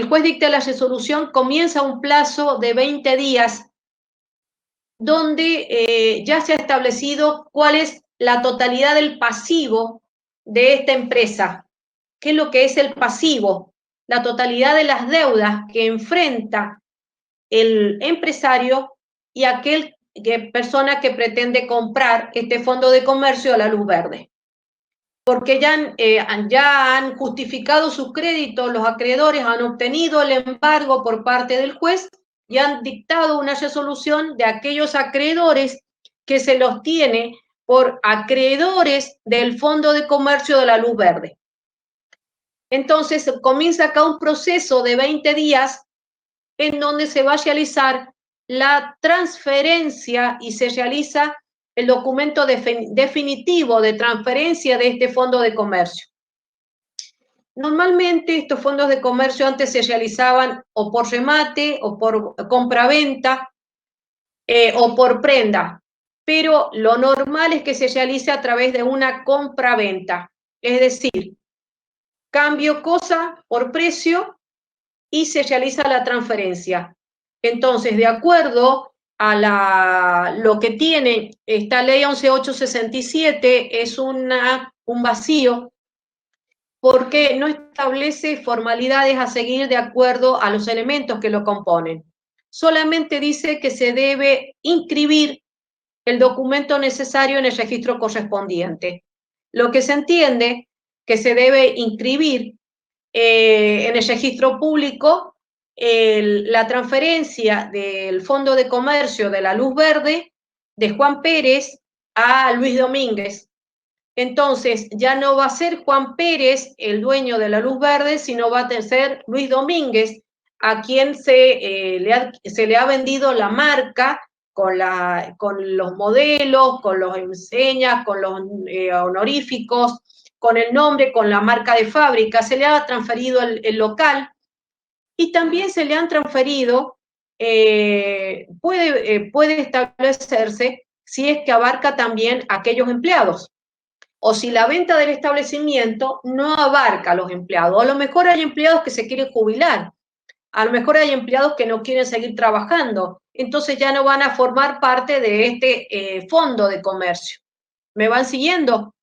juez dicta la resolución, comienza un plazo de 20 días donde ya se ha establecido cuál es la totalidad del pasivo de esta empresa. ¿Qué es lo que es el pasivo? La totalidad de las deudas que enfrenta el empresario y aquel persona que pretende comprar este fondo de comercio a la luz verde. Porque ya han justificado sus créditos, los acreedores han obtenido el embargo por parte del juez y han dictado una resolución de aquellos acreedores que se los tiene por acreedores del Fondo de Comercio de la Luz Verde. Entonces comienza acá un proceso de 20 días en donde se va a realizar la transferencia y se realiza el documento definitivo de transferencia de este fondo de comercio. Normalmente estos fondos de comercio antes se realizaban o por remate o por compraventa o por prenda, pero lo normal es que se realice a través de una compraventa, es decir, cambio cosa por precio y se realiza la transferencia. Entonces, de acuerdo a lo que tiene esta ley 11.867, es un vacío porque no establece formalidades a seguir de acuerdo a los elementos que lo componen. Solamente dice que se debe inscribir el documento necesario en el registro correspondiente. Lo que se entiende que se debe inscribir en el registro público la transferencia del Fondo de Comercio de la Luz Verde de Juan Pérez a Luis Domínguez. Entonces, ya no va a ser Juan Pérez el dueño de la Luz Verde, sino va a ser Luis Domínguez, a quien se le ha vendido la marca con los modelos, con los enseñas, con los honoríficos, con el nombre, con la marca de fábrica. Se le ha transferido el local y también se le han transferido, puede establecerse si es que abarca también a aquellos empleados, o si la venta del establecimiento no abarca a los empleados. A lo mejor hay empleados que se quieren jubilar, a lo mejor hay empleados que no quieren seguir trabajando, entonces ya no van a formar parte de este fondo de comercio. ¿Me van siguiendo?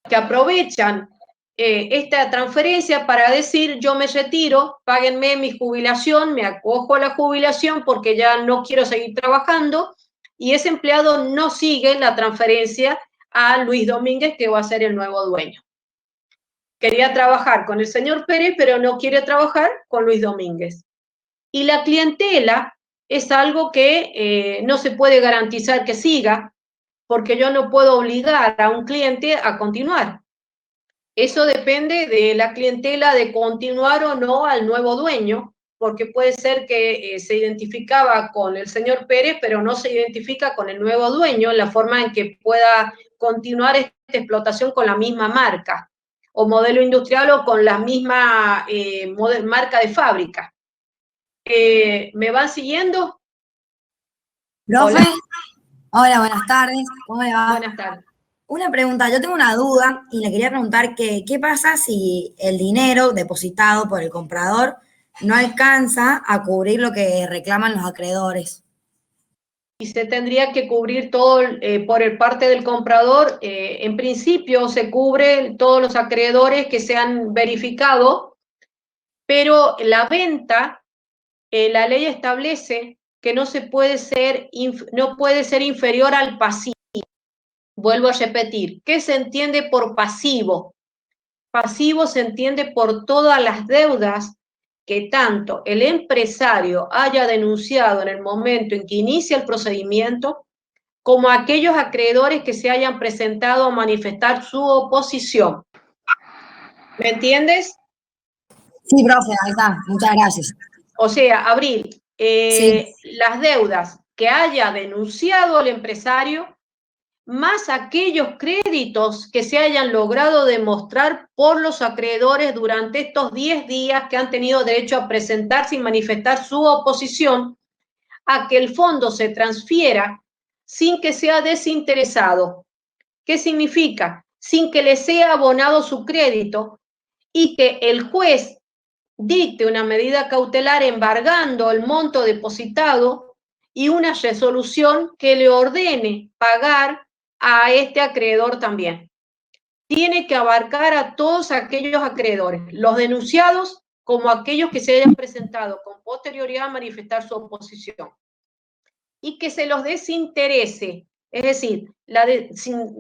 Que aprovechan esta transferencia para decir, yo me retiro, páguenme mi jubilación, me acojo a la jubilación porque ya no quiero seguir trabajando, y ese empleado no sigue la transferencia a Luis Domínguez, que va a ser el nuevo dueño. Quería trabajar con el señor Pérez, pero no quiere trabajar con Luis Domínguez. Y la clientela es algo que no se puede garantizar que siga, porque yo no puedo obligar a un cliente a continuar. Eso depende de la clientela de continuar o no al nuevo dueño, porque puede ser que se identificaba con el señor Pérez, pero no se identifica con el nuevo dueño en la forma en que pueda continuar esta explotación con la misma marca o modelo industrial o con la misma marca de fábrica. ¿Me van siguiendo? Profe, hola, buenas tardes. ¿Cómo le va? Buenas tardes. Una pregunta, yo tengo una duda y le quería preguntar qué pasa si el dinero depositado por el comprador no alcanza a cubrir lo que reclaman los acreedores. Y se tendría que cubrir todo por el parte del comprador. En principio se cubre todos los acreedores que se han verificado, pero la venta, la ley establece que no puede ser inferior al pasivo. Vuelvo a repetir, ¿qué se entiende por pasivo? Pasivo se entiende por todas las deudas que tanto el empresario haya denunciado en el momento en que inicia el procedimiento, como aquellos acreedores que se hayan presentado a manifestar su oposición. ¿Me entiendes? Sí, profe, ahí está. Muchas gracias. O sea, Abril, Sí. las deudas que haya denunciado el empresario, más aquellos créditos que se hayan logrado demostrar por los acreedores durante estos 10 días que han tenido derecho a presentarse y manifestar su oposición a que el fondo se transfiera sin que sea desinteresado. ¿Qué significa? Sin que le sea abonado su crédito y que el juez dicte una medida cautelar embargando el monto depositado y una resolución que le ordene pagar a este acreedor también. Tiene que abarcar a todos aquellos acreedores, los denunciados como aquellos que se hayan presentado con posterioridad a manifestar su oposición. Y que se los desinterese Es decir,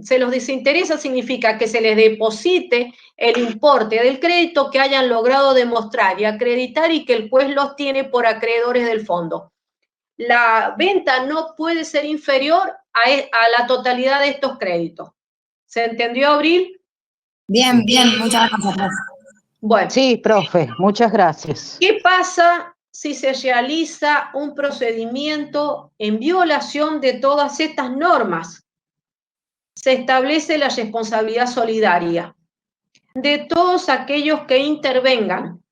se los desinteresa significa que se les deposite el importe del crédito que hayan logrado demostrar y acreditar y que el juez los tiene por acreedores del fondo. La venta no puede ser inferior a la totalidad de estos créditos. ¿Se entendió, Abril? Bien, bien, muchas gracias. Bueno. Sí, profe, muchas gracias. ¿Qué pasa si se realiza un procedimiento en violación de todas estas normas? Se establece la responsabilidad solidaria de todos aquellos que intervengan.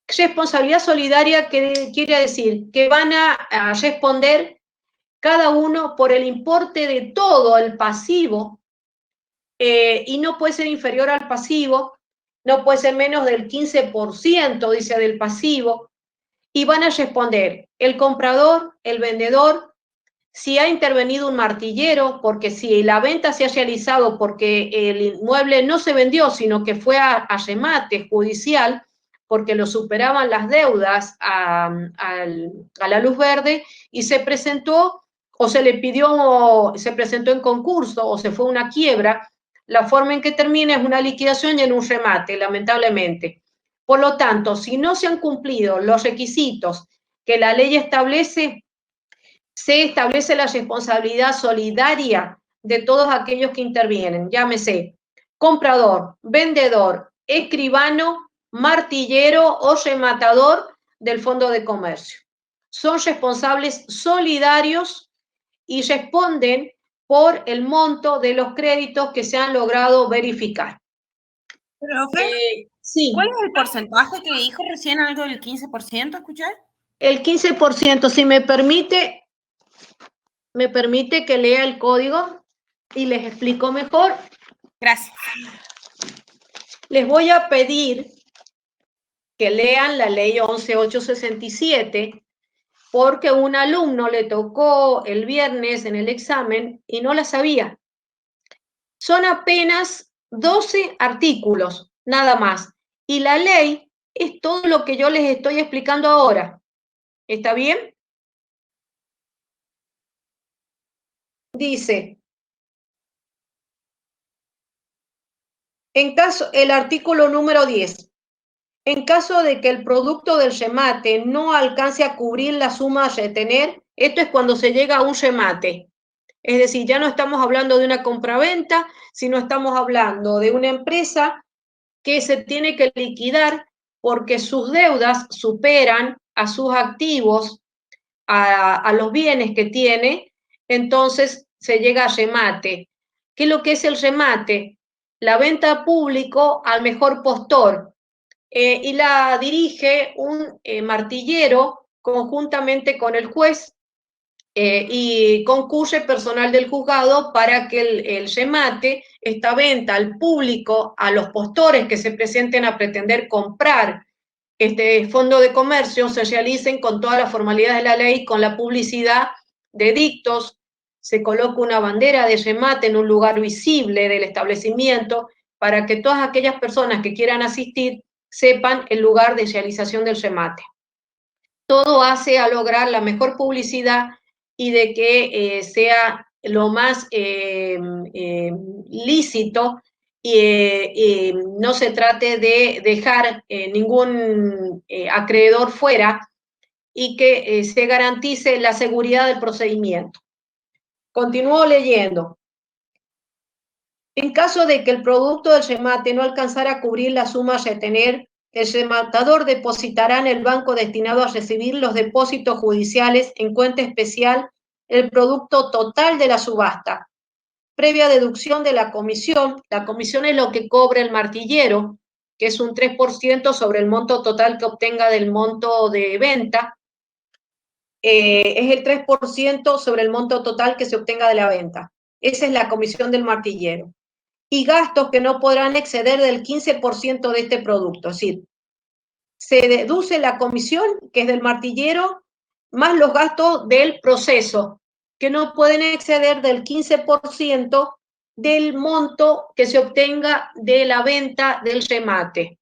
Responsabilidad solidaria quiere decir que van a responder cada uno por el importe de todo el pasivo y no puede ser inferior al pasivo, no puede ser menos del 15%, dice, del pasivo, y van a responder el comprador, el vendedor, si ha intervenido un martillero, porque si la venta se ha realizado porque el inmueble no se vendió, sino que fue a remate judicial, porque lo superaban las deudas a la luz verde, y se presentó, o se le pidió, se presentó en concurso, o se fue a una quiebra, la forma en que termina es una liquidación y en un remate, lamentablemente. Por lo tanto, si no se han cumplido los requisitos que la ley establece, se establece la responsabilidad solidaria de todos aquellos que intervienen, llámese comprador, vendedor, escribano, martillero o rematador del Fondo de Comercio. Son responsables solidarios y responden por el monto de los créditos que se han logrado verificar. Profe, sí. ¿Cuál es el porcentaje que dijo recién, algo del 15%, escuché? El 15%, si me permite que lea el código y les explico mejor. Gracias. Les voy a pedir que lean la ley 11.867 porque un alumno le tocó el viernes en el examen y no la sabía. Son apenas 12 artículos, nada más. Y la ley es todo lo que yo les estoy explicando ahora. ¿Está bien? Dice, el artículo número 10, en caso de que el producto del remate no alcance a cubrir la suma a retener, esto es cuando se llega a un remate. Es decir, ya no estamos hablando de una compraventa, sino estamos hablando de una empresa que se tiene que liquidar porque sus deudas superan a sus activos, a los bienes que tiene, entonces se llega a remate. ¿Qué es lo que es el remate? La venta a público al mejor postor, y la dirige un martillero conjuntamente con el juez, y concurre personal del juzgado para que el remate, esta venta al público, a los postores que se presenten a pretender comprar este fondo de comercio, se realicen con todas las formalidades de la ley, con la publicidad de dictos, se coloca una bandera de remate en un lugar visible del establecimiento para que todas aquellas personas que quieran asistir sepan el lugar de realización del remate. Todo hace a lograr la mejor publicidad y de que sea lo más lícito y no se trate de dejar ningún acreedor fuera y que se garantice la seguridad del procedimiento. Continúo leyendo. En caso de que el producto del remate no alcanzara a cubrir la suma a retener, el rematador depositará en el banco destinado a recibir los depósitos judiciales en cuenta especial el producto total de la subasta, previa deducción de la comisión. La comisión es lo que cobra el martillero, que es un 3% sobre el monto total que obtenga del monto de venta. Es el 3% sobre el monto total que se obtenga de la venta. Esa es la comisión del martillero. Y gastos que no podrán exceder del 15% de este producto. Es decir, se deduce la comisión, que es del martillero, más los gastos del proceso, que no pueden exceder del 15% del monto que se obtenga de la venta del remate.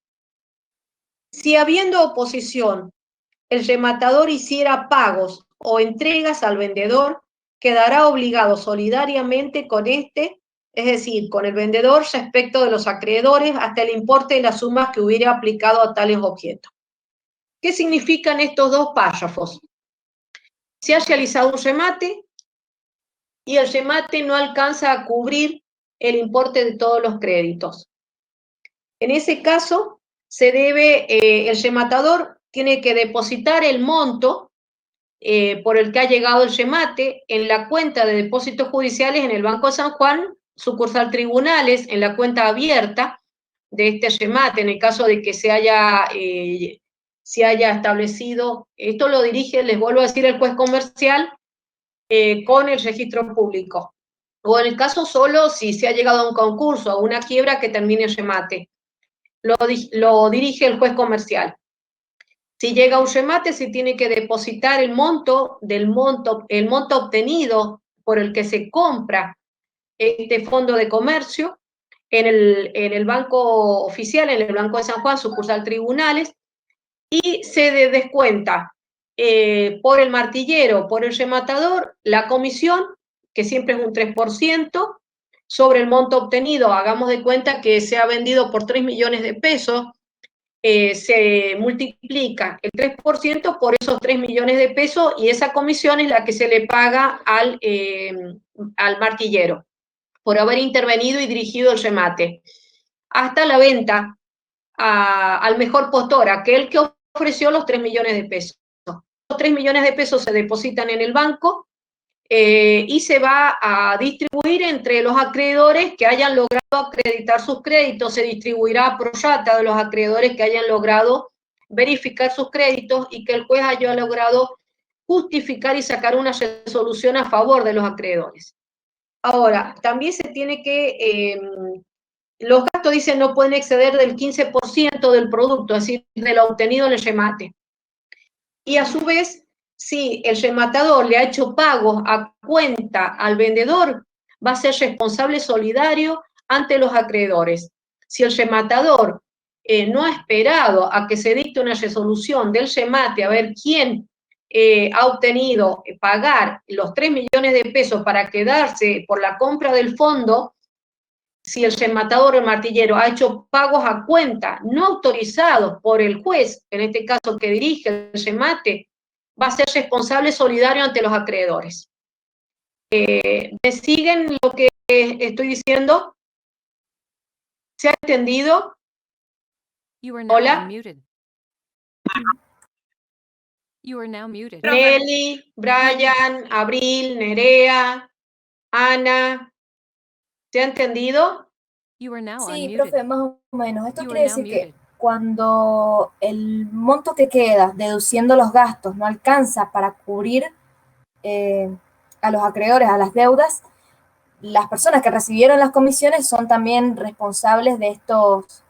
Si habiendo oposición, el rematador hiciera pagos o entregas al vendedor, quedará obligado solidariamente con este, es decir, con el vendedor respecto de los acreedores hasta el importe de las sumas que hubiera aplicado a tales objetos. ¿Qué significan estos dos párrafos? Se ha realizado un remate y el remate no alcanza a cubrir el importe de todos los créditos. En ese caso, se debe, el rematador tiene que depositar el monto por el que ha llegado el remate en la cuenta de depósitos judiciales en el Banco de San Juan, sucursal Tribunales, en la cuenta abierta de este remate, en el caso de que se haya establecido, esto lo dirige, les vuelvo a decir, el juez comercial con el registro público, o en el caso solo si se ha llegado a un concurso, a una quiebra que termine el remate, lo dirige el juez comercial. Si llega un remate, se tiene que depositar el monto obtenido por el que se compra este fondo de comercio en el banco oficial, en el Banco de San Juan, sucursal Tribunales, y se descuenta por el martillero, por el rematador, la comisión, que siempre es un 3%, sobre el monto obtenido. Hagamos de cuenta que se ha vendido por 3 millones de pesos, se multiplica el 3% por esos 3 millones de pesos y esa comisión es la que se le paga al martillero por haber intervenido y dirigido el remate. Hasta la venta al mejor postor, aquel que ofreció los 3 millones de pesos. Los 3 millones de pesos se depositan en el banco y se va a distribuir entre los acreedores que hayan logrado acreditar sus créditos, se distribuirá pro rata de los acreedores que hayan logrado verificar sus créditos y que el juez haya logrado justificar y sacar una resolución a favor de los acreedores. Ahora, también se tiene que, los gastos, dicen, no pueden exceder del 15% del producto, es decir, de lo obtenido en el remate. Y a su vez, si el rematador le ha hecho pagos a cuenta al vendedor, va a ser responsable solidario ante los acreedores. Si el rematador no ha esperado a que se dicte una resolución del remate, a ver quién ha obtenido pagar los 3 millones de pesos para quedarse por la compra del fondo, si el rematador o el martillero ha hecho pagos a cuenta no autorizados por el juez, en este caso que dirige el remate, va a ser responsable solidario ante los acreedores. ¿Me siguen lo que estoy diciendo? ¿Se ha entendido? Hola. You are now muted. Nelly, Brian, Abril, Nerea, Ana. ¿Se ha entendido? Sí, profe, más o menos. Esto quiere decir que cuando el monto que queda, deduciendo los gastos, no alcanza para cubrir a los acreedores, a las deudas, las personas que recibieron las comisiones son también responsables de estos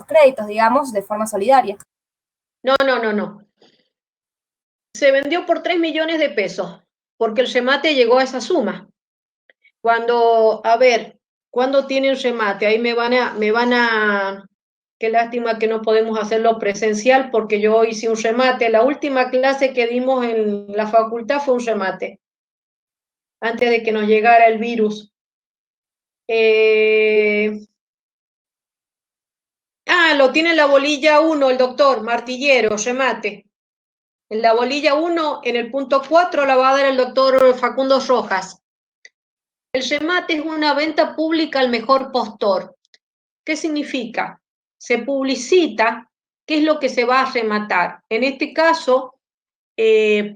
créditos, digamos, de forma solidaria. No. Se vendió por 3 millones de pesos, porque el remate llegó a esa suma. ¿Cuándo tiene un remate? Ahí me van a, qué lástima que no podemos hacerlo presencial, porque yo hice un remate. La última clase que dimos en la facultad fue un remate, antes de que nos llegara el virus. Lo tiene en la bolilla 1 el doctor, martillero, remate. En la bolilla 1, en el punto 4, la va a dar el doctor Facundo Rojas. El remate es una venta pública al mejor postor. ¿Qué significa? Se publicita qué es lo que se va a rematar. En este caso,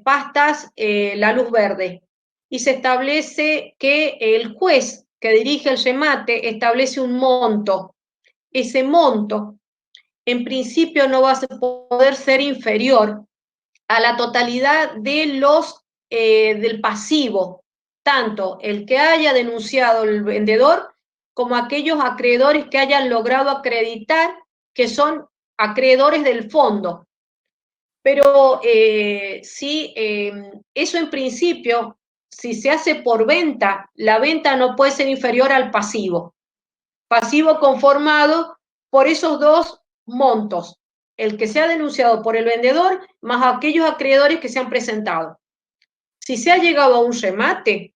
pastas La Luz Verde. Y se establece que el juez que dirige el remate establece un monto. Ese monto, en principio, no va a poder ser inferior a la totalidad de del pasivo, tanto el que haya denunciado el vendedor como aquellos acreedores que hayan logrado acreditar que son acreedores del fondo. Pero eso en principio, si se hace por venta, la venta no puede ser inferior al pasivo. Pasivo conformado por esos dos montos, el que se ha denunciado por el vendedor más aquellos acreedores que se han presentado. si se ha llegado a un remate,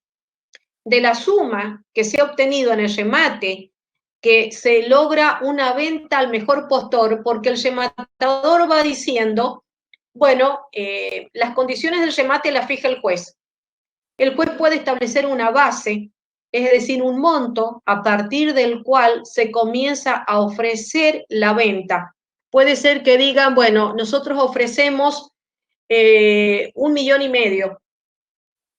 de la suma que se ha obtenido en el remate, que se logra una venta al mejor postor, porque el rematador va diciendo, bueno, las condiciones del remate las fija el juez. El juez puede establecer una base, es decir, un monto a partir del cual se comienza a ofrecer la venta. Puede ser que digan, bueno, nosotros ofrecemos 1,5 millones.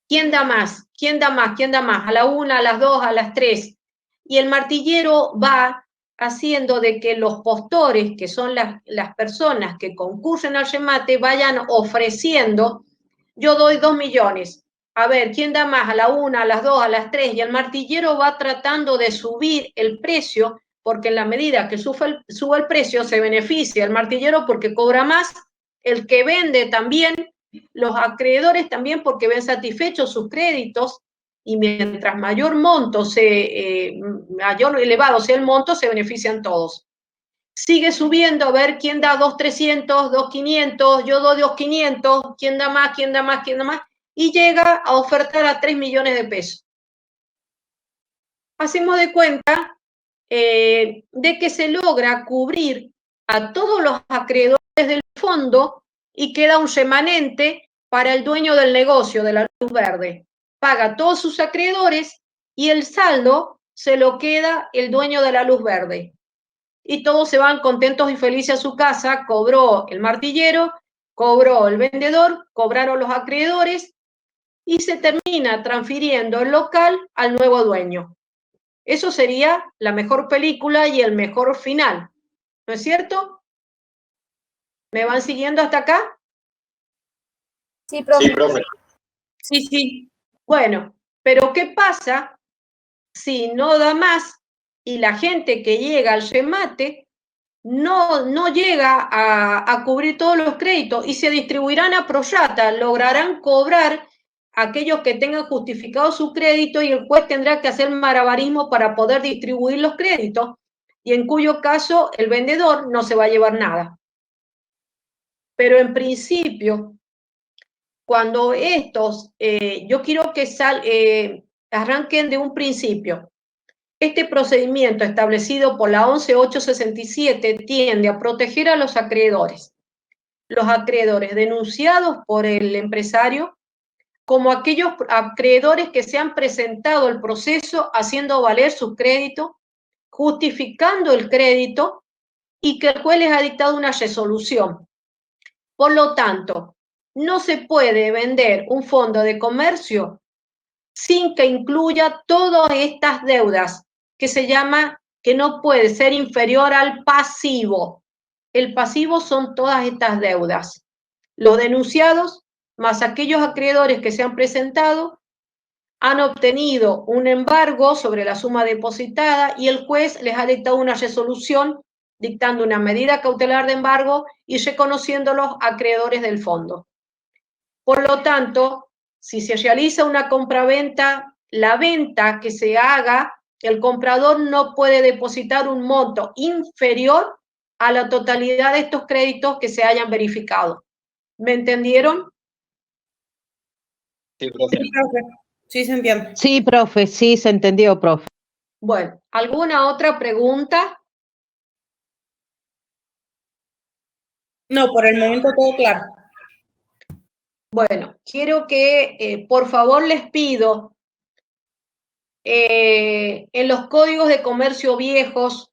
¿Quién da más? ¿Quién da más? ¿Quién da más? A la 1, a las 2, a las 3. Y el martillero va haciendo de que los postores, que son las personas que concurren al remate, vayan ofreciendo, yo doy 2 millones. A ver, ¿quién da más? A la 1, a las 2, a las 3. Y el martillero va tratando de subir el precio, porque en la medida que suba el precio, se beneficia el martillero porque cobra más, el que vende también, los acreedores también porque ven satisfechos sus créditos, y mientras mayor monto, mayor elevado sea el monto, se benefician todos. Sigue subiendo, a ver quién da 2,300, 2,500, yo doy 2,500, quién da más, quién da más, quién da más, y llega a ofertar a 3 millones de pesos. Hacemos de cuenta de que se logra cubrir a todos los acreedores del fondo y queda un remanente para el dueño del negocio de la luz verde. Paga a todos sus acreedores y el saldo se lo queda el dueño de la luz verde. Y todos se van contentos y felices a su casa. Cobró el martillero, cobró el vendedor, cobraron los acreedores y se termina transfiriendo el local al nuevo dueño. Eso sería la mejor película y el mejor final, ¿no es cierto? ¿Me van siguiendo hasta acá? Sí, profe. Sí, profe. Sí, sí. Bueno, pero ¿qué pasa si no da más y la gente que llega al remate no llega a cubrir todos los créditos y se distribuirán a pro rata, lograrán cobrar aquellos que tengan justificado su crédito y el juez tendrá que hacer malabarismo para poder distribuir los créditos, y en cuyo caso el vendedor no se va a llevar nada. Pero en principio, cuando estos, yo quiero que arranquen de un principio. Este procedimiento establecido por la 11.867 tiende a proteger a los acreedores denunciados por el empresario, como aquellos acreedores que se han presentado al proceso haciendo valer sus créditos, justificando el crédito y que el juez les ha dictado una resolución. Por lo tanto, no se puede vender un fondo de comercio sin que incluya todas estas deudas, que se llama que no puede ser inferior al pasivo. El pasivo son todas estas deudas. Los denunciados, más aquellos acreedores que se han presentado, han obtenido un embargo sobre la suma depositada y el juez les ha dictado una resolución dictando una medida cautelar de embargo y reconociendo los acreedores del fondo. Por lo tanto, si se realiza una compraventa, la venta que se haga, el comprador no puede depositar un monto inferior a la totalidad de estos créditos que se hayan verificado. ¿Me entendieron? Sí, profe. Sí, profe. Sí, se entiende. Sí, profe, sí, se entendió, profe. Bueno, ¿alguna otra pregunta? No, por el momento todo claro. Bueno, quiero que, por favor, les pido, en los códigos de comercio viejos,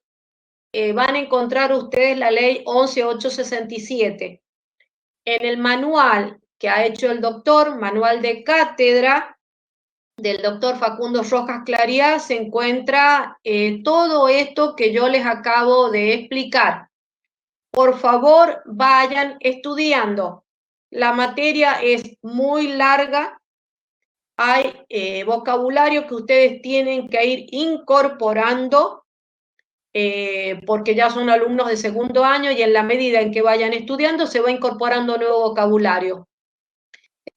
van a encontrar ustedes la ley 11.867. En el manual que ha hecho el doctor, manual de cátedra del doctor Facundo Rojas Clariá, se encuentra todo esto que yo les acabo de explicar. Por favor, vayan estudiando. La materia es muy larga. Hay vocabulario que ustedes tienen que ir incorporando porque ya son alumnos de segundo año y en la medida en que vayan estudiando se va incorporando nuevo vocabulario.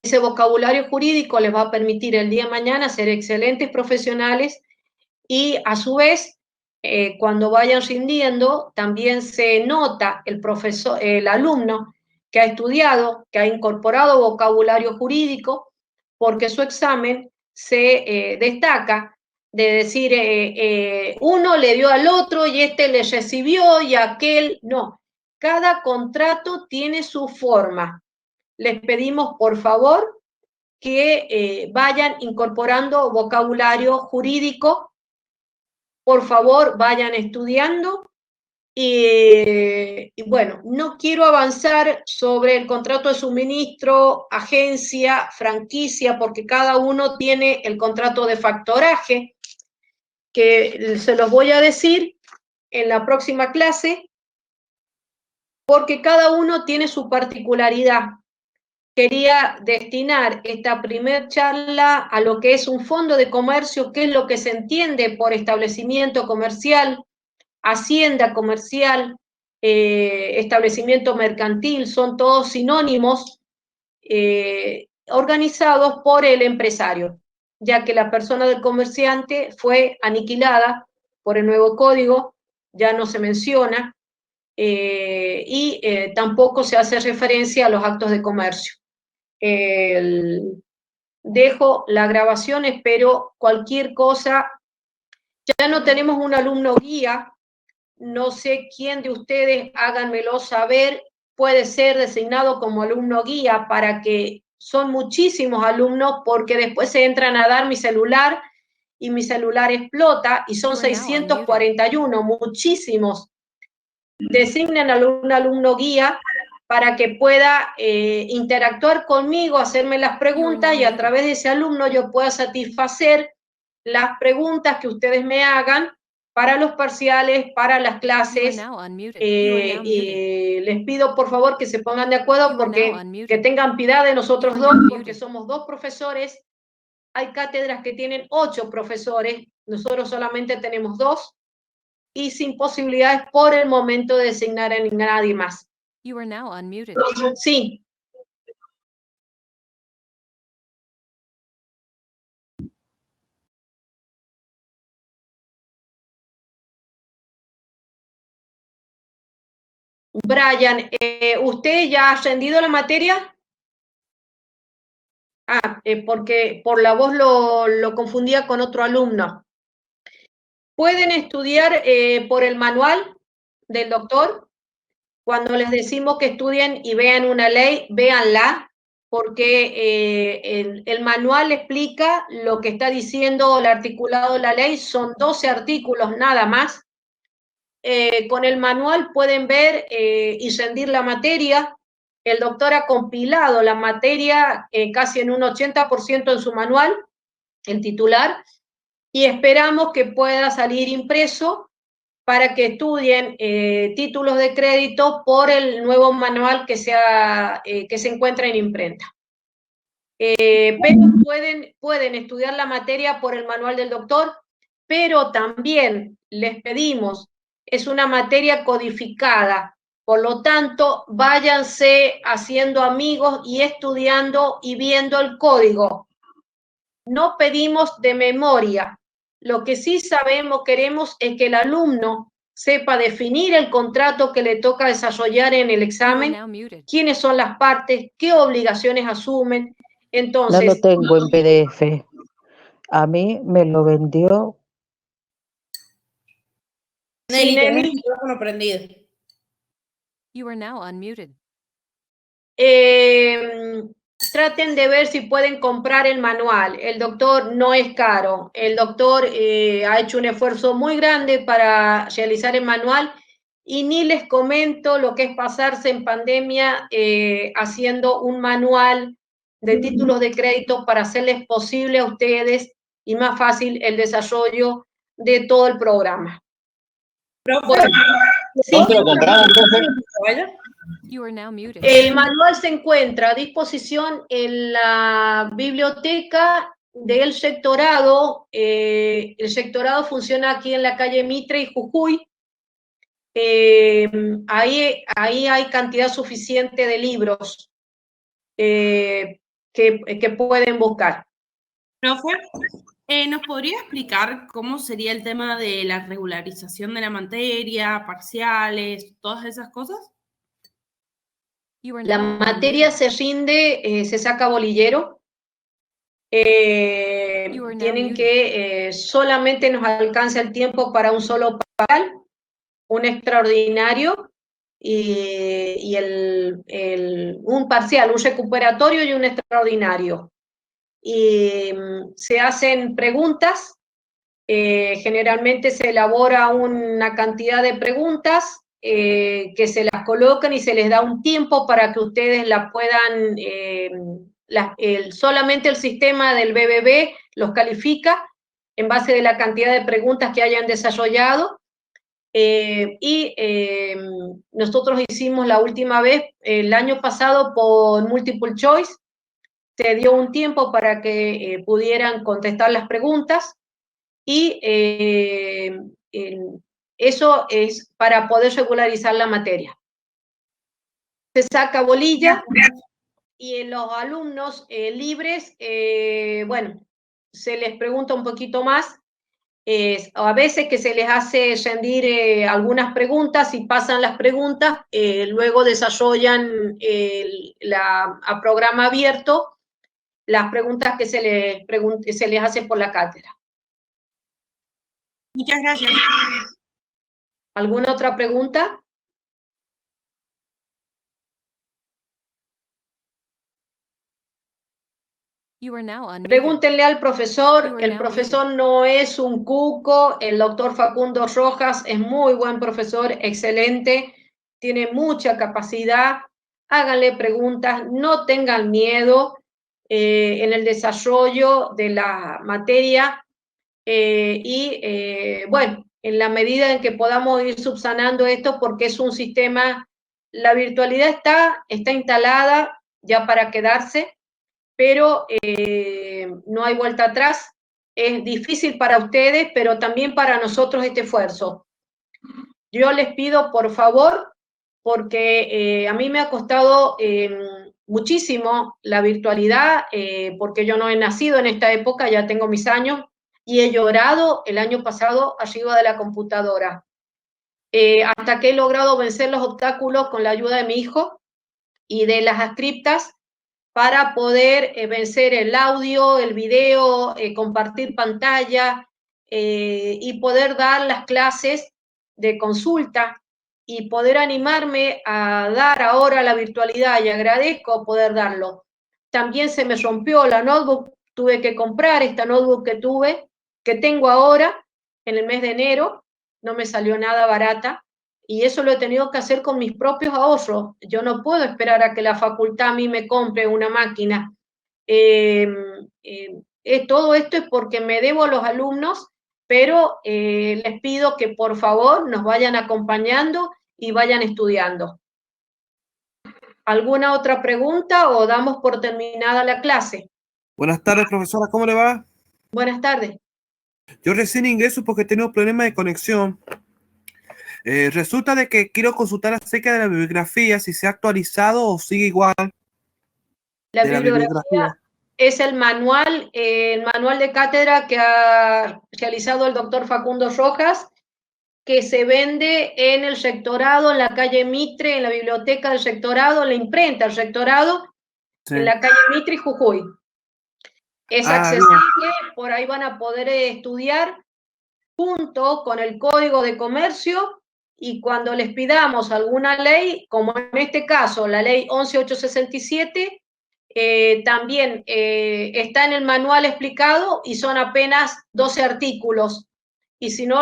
Ese vocabulario jurídico les va a permitir el día de mañana ser excelentes profesionales y a su vez cuando vayan rindiendo también se nota el alumno que ha estudiado, que ha incorporado vocabulario jurídico porque su examen se destaca de decir, uno le dio al otro y este le recibió y aquel no. Cada contrato tiene su forma. Les pedimos, por favor, que vayan incorporando vocabulario jurídico. Por favor, vayan estudiando. Y bueno, no quiero avanzar sobre el contrato de suministro, agencia, franquicia, porque cada uno tiene el contrato de factoraje, que se los voy a decir en la próxima clase, porque cada uno tiene su particularidad. Quería destinar esta primer charla a lo que es un fondo de comercio, qué es lo que se entiende por establecimiento comercial, hacienda comercial, establecimiento mercantil, son todos sinónimos organizados por el empresario, ya que la persona del comerciante fue aniquilada por el nuevo código, ya no se menciona, y tampoco se hace referencia a los actos de comercio. Dejo la grabación, espero cualquier cosa. Ya no tenemos un alumno guía, no sé quién de ustedes, háganmelo saber, puede ser designado como alumno guía para que son muchísimos alumnos, porque después se entran a dar mi celular y mi celular explota y son 641, muchísimos. Designen a un alumno guía para que pueda interactuar conmigo, hacerme las preguntas y a través de ese alumno yo pueda satisfacer las preguntas que ustedes me hagan para los parciales, para las clases. Les pido por favor que se pongan de acuerdo, porque que tengan piedad de nosotros dos, porque somos dos profesores. Hay cátedras que tienen 8 profesores, nosotros solamente tenemos 2 y sin posibilidades por el momento de designar a nadie más. Sí. Brian, ¿usted ya ha rendido la materia? Porque por la voz lo confundía con otro alumno. Pueden estudiar por el manual del doctor. Cuando les decimos que estudien y vean una ley, véanla, porque el manual explica lo que está diciendo el articulado de la ley. Son 12 artículos nada más. Con el manual pueden ver y rendir la materia. El doctor ha compilado la materia casi en un 80% en su manual, el titular, y esperamos que pueda salir impreso para que estudien títulos de crédito por el nuevo manual que se encuentra en imprenta. Pero pueden estudiar la materia por el manual del doctor, pero también les pedimos, es una materia codificada, por lo tanto, váyanse haciendo amigos y estudiando y viendo el código. No pedimos de memoria. Lo que sí sabemos, queremos, es que el alumno sepa definir el contrato que le toca desarrollar en el examen, quiénes son las partes, qué obligaciones asumen. Entonces, no lo tengo en PDF. A mí me lo vendió. Nelly, tenés el micrófono prendido. You are now unmuted. Traten de ver si pueden comprar el manual. El doctor no es caro. El doctor ha hecho un esfuerzo muy grande para realizar el manual y ni les comento lo que es pasarse en pandemia haciendo un manual de títulos de crédito para hacerles posible a ustedes y más fácil el desarrollo de todo el programa. Bueno, ¿dónde lo compramos, profe? El manual se encuentra a disposición en la biblioteca del rectorado. El rectorado funciona aquí en la calle Mitre y Jujuy. Ahí hay cantidad suficiente de libros que pueden buscar. Profe, ¿nos podría explicar cómo sería el tema de la regularización de la materia, parciales, todas esas cosas? La materia se rinde, se saca bolillero, Tienen que solamente nos alcanza el tiempo para un solo parcial, un extraordinario y un parcial, un recuperatorio y un extraordinario. Y se hacen preguntas, generalmente se elabora una cantidad de preguntas que se las colocan y se les da un tiempo para que ustedes la puedan, solamente el sistema del BBB los califica en base de la cantidad de preguntas que hayan desarrollado. Nosotros hicimos la última vez, el año pasado, por multiple choice, se dio un tiempo para que pudieran contestar las preguntas y eso es para poder regularizar la materia. Se saca bolilla y en los alumnos libres, bueno, se les pregunta un poquito más. A veces que se les hace rendir algunas preguntas y pasan las preguntas, luego desarrollan a programa abierto las preguntas que se les hace por la cátedra. Muchas gracias. ¿Alguna otra pregunta? Pregúntenle al profesor, el profesor no es un cuco, el doctor Facundo Rojas es muy buen profesor, excelente, tiene mucha capacidad, háganle preguntas, no tengan miedo en el desarrollo de la materia bueno, en la medida en que podamos ir subsanando esto, porque es un sistema, la virtualidad está instalada ya para quedarse, pero no hay vuelta atrás. Es difícil para ustedes, pero también para nosotros este esfuerzo. Yo les pido, por favor, porque a mí me ha costado muchísimo la virtualidad, porque yo no he nacido en esta época, ya tengo mis años, y he llorado el año pasado arriba de la computadora. Hasta que he logrado vencer los obstáculos con la ayuda de mi hijo y de las scriptas, para poder vencer el audio, el video, compartir pantalla y poder dar las clases de consulta y poder animarme a dar ahora la virtualidad, y agradezco poder darlo. También se me rompió la notebook, tuve que comprar esta notebook que tengo ahora en el mes de enero, no me salió nada barata, y eso lo he tenido que hacer con mis propios ahorros. Yo no puedo esperar a que la facultad a mí me compre una máquina. Todo esto es porque me debo a los alumnos, pero les pido que por favor nos vayan acompañando y vayan estudiando. ¿Alguna otra pregunta o damos por terminada la clase? Buenas tardes, profesora, ¿cómo le va? Buenas tardes. Yo recién ingreso porque tengo problemas de conexión. Resulta de que quiero consultar acerca de la bibliografía, si se ha actualizado o sigue igual. La bibliografía es el manual de cátedra que ha realizado el doctor Facundo Rojas, que se vende en el rectorado, en la calle Mitre, en la biblioteca del rectorado, en la imprenta del rectorado, sí, en la calle Mitre y Jujuy. Es accesible, por ahí van a poder estudiar junto con el Código de Comercio, y cuando les pidamos alguna ley, como en este caso la ley 11867, también está en el manual explicado y son apenas 12 artículos. Y si no,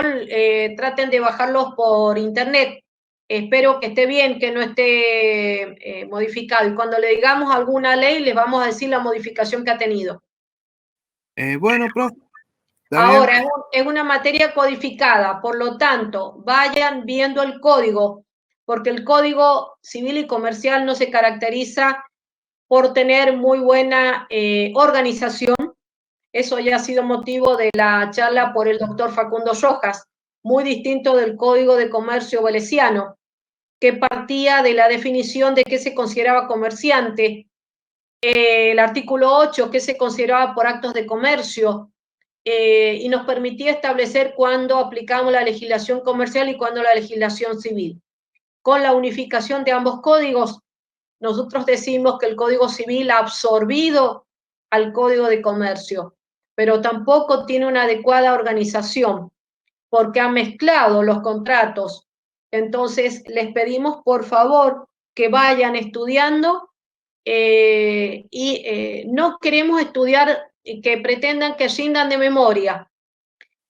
traten de bajarlos por internet. Espero que esté bien, que no esté modificado. Y cuando le digamos alguna ley, les vamos a decir la modificación que ha tenido. Bueno, profe. Ahora, es una materia codificada, por lo tanto, vayan viendo el código, porque el Código Civil y Comercial no se caracteriza por tener muy buena organización. Eso ya ha sido motivo de la charla por el doctor Facundo Rojas, muy distinto del Código de Comercio Valesiano, que partía de la definición de qué se consideraba comerciante, el artículo 8, qué se consideraba por actos de comercio, y nos permitía establecer cuándo aplicamos la legislación comercial y cuándo la legislación civil. Con la unificación de ambos códigos, nosotros decimos que el Código Civil ha absorbido al Código de Comercio, pero tampoco tiene una adecuada organización, porque ha mezclado los contratos. Entonces, les pedimos, por favor, que vayan estudiando y no queremos estudiar que pretendan que rindan de memoria.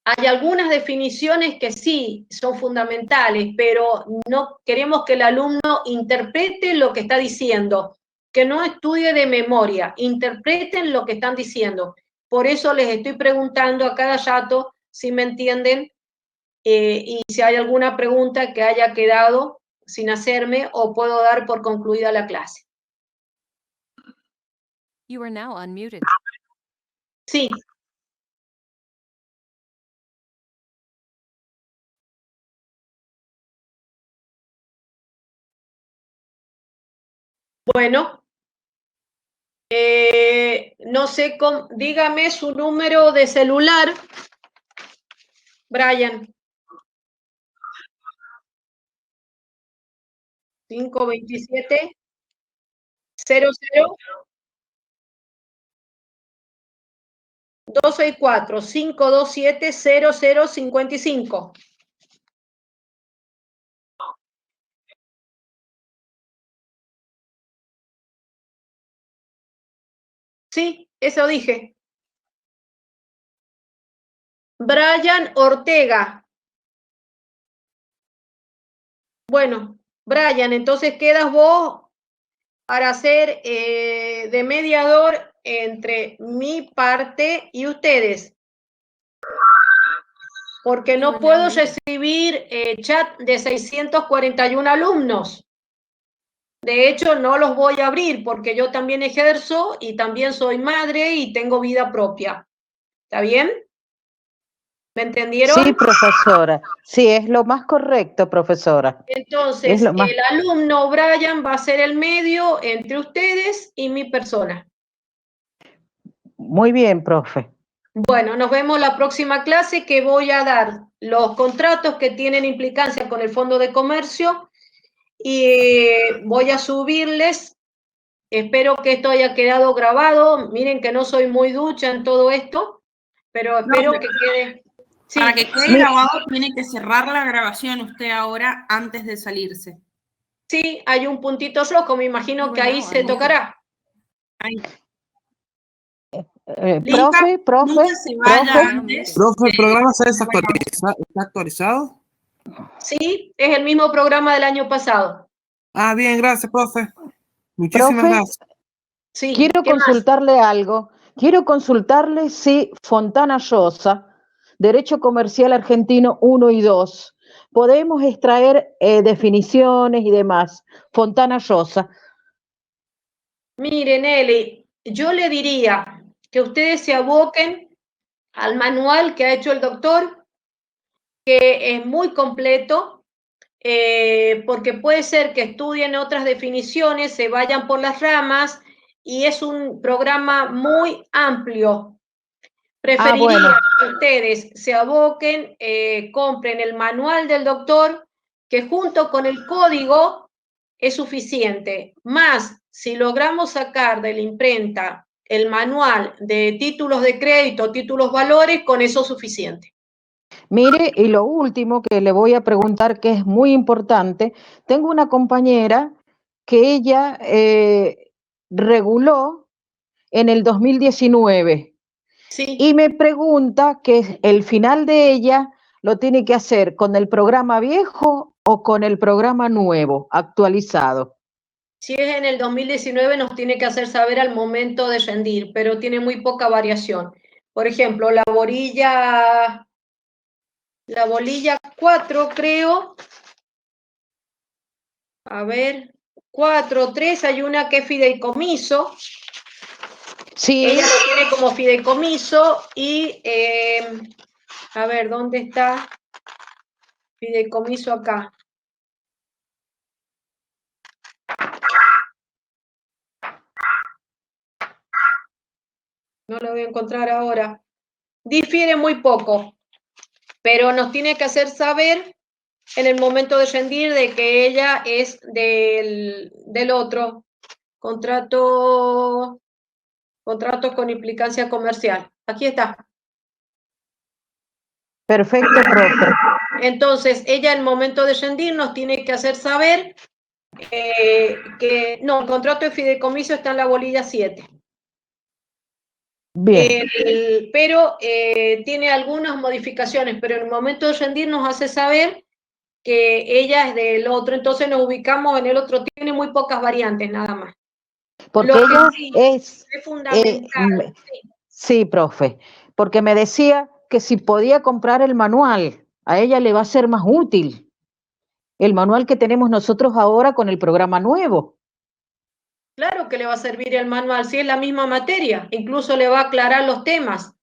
Hay algunas definiciones que sí son fundamentales, pero no queremos que el alumno interprete lo que está diciendo, que no estudie de memoria, interpreten lo que están diciendo. Por eso les estoy preguntando a cada rato si me entienden y si hay alguna pregunta que haya quedado sin hacerme o puedo dar por concluida la clase. You are now unmuted. Sí. Bueno, no sé, dígame su número de celular, Brian. 527 00 264 527 0055. Sí, eso dije. Brian Ortega. Bueno, Brian, entonces quedas vos para ser de mediador entre mi parte y ustedes. Porque no puedo recibir chat de 641 alumnos. De hecho, no los voy a abrir porque yo también ejerzo y también soy madre y tengo vida propia. ¿Está bien? ¿Me entendieron? Sí, profesora. Sí, es lo más correcto, profesora. Entonces, el alumno Brian va a ser el medio entre ustedes y mi persona. Muy bien, profe. Bueno, nos vemos la próxima clase que voy a dar los contratos que tienen implicancia con el Fondo de Comercio y voy a subirles. Espero que esto haya quedado grabado. Miren que no soy muy ducha en todo esto, pero espero que quede. Sí. Para que quede grabado tiene que cerrar la grabación usted ahora antes de salirse. Sí, hay un puntito rojo, me imagino que ahí se tocará. Ahí. Profe, ¿el programa se desactualiza? ¿Está actualizado? Sí, es el mismo programa del año pasado. Ah, bien, gracias, profe. Muchísimas gracias. Sí, quiero consultarle algo. Quiero consultarle si Fontana Rosa, Derecho Comercial Argentino 1 y 2, podemos extraer definiciones y demás. Fontana Rosa. Miren, Eli, yo le diría que ustedes se aboquen al manual que ha hecho el doctor, que es muy completo, porque puede ser que estudien otras definiciones, se vayan por las ramas, y es un programa muy amplio. Preferiría que ustedes se aboquen, compren el manual del doctor, que junto con el código es suficiente. Más, si logramos sacar de la imprenta el manual de títulos de crédito, títulos valores, con eso es suficiente. Mire, y lo último que le voy a preguntar, que es muy importante, tengo una compañera que ella reguló en el 2019 y me pregunta que el final de ella lo tiene que hacer con el programa viejo o con el programa nuevo, actualizado. Si es en el 2019 nos tiene que hacer saber al momento de rendir, pero tiene muy poca variación. Por ejemplo, la bolilla 4, creo. A ver, 4, 3, hay una que es fideicomiso. Sí. Ella lo tiene como fideicomiso y, a ver, ¿dónde está? Fideicomiso acá. No lo voy a encontrar ahora. Difiere muy poco, pero nos tiene que hacer saber en el momento de rendir de que ella es del otro contrato. Contratos con implicancia comercial. Aquí está. Perfecto, profe. Entonces, ella en el momento de rendir nos tiene que hacer saber que no, el contrato de fideicomiso está en la bolilla 7. Bien. Pero tiene algunas modificaciones, pero en el momento de rendir nos hace saber que ella es del otro, entonces nos ubicamos en el otro, tiene muy pocas variantes nada más. Porque Lo que ella sí es... fundamental. sí, profe, porque me decía que si podía comprar el manual, a ella le va a ser más útil. El manual que tenemos nosotros ahora con el programa nuevo. Claro que le va a servir el manual, si es la misma materia, incluso le va a aclarar los temas.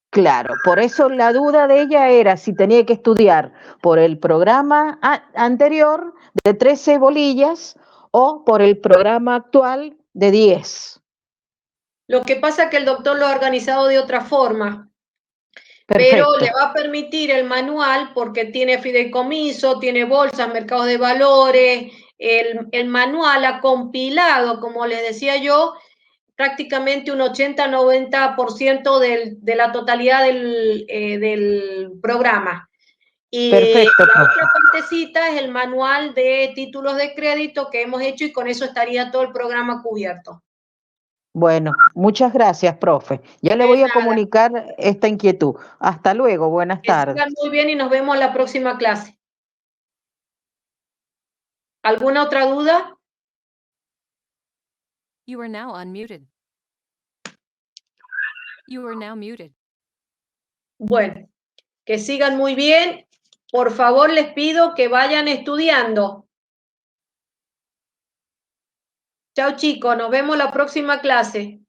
Claro, por eso la duda de ella era si tenía que estudiar por el programa anterior de 13 bolillas o por el programa actual de 10. Lo que pasa es que el doctor lo ha organizado de otra forma. Perfecto. Pero le va a permitir el manual porque tiene fideicomiso, tiene bolsas, mercados de valores. El manual ha compilado, como les decía yo, prácticamente un 80-90% de la totalidad del programa. Y Perfecto, la profe. otra partecita es el manual de títulos de crédito que hemos hecho y con eso estaría todo el programa cubierto. Bueno, muchas gracias, profe. Ya le voy a comunicar esta inquietud. Hasta luego, buenas Que tardes. sigan muy bien y nos vemos en la próxima clase. ¿Alguna otra duda? You are now unmuted. You are now muted. Bueno, que sigan muy bien. Por favor, les pido que vayan estudiando. Chao chicos, nos vemos la próxima clase.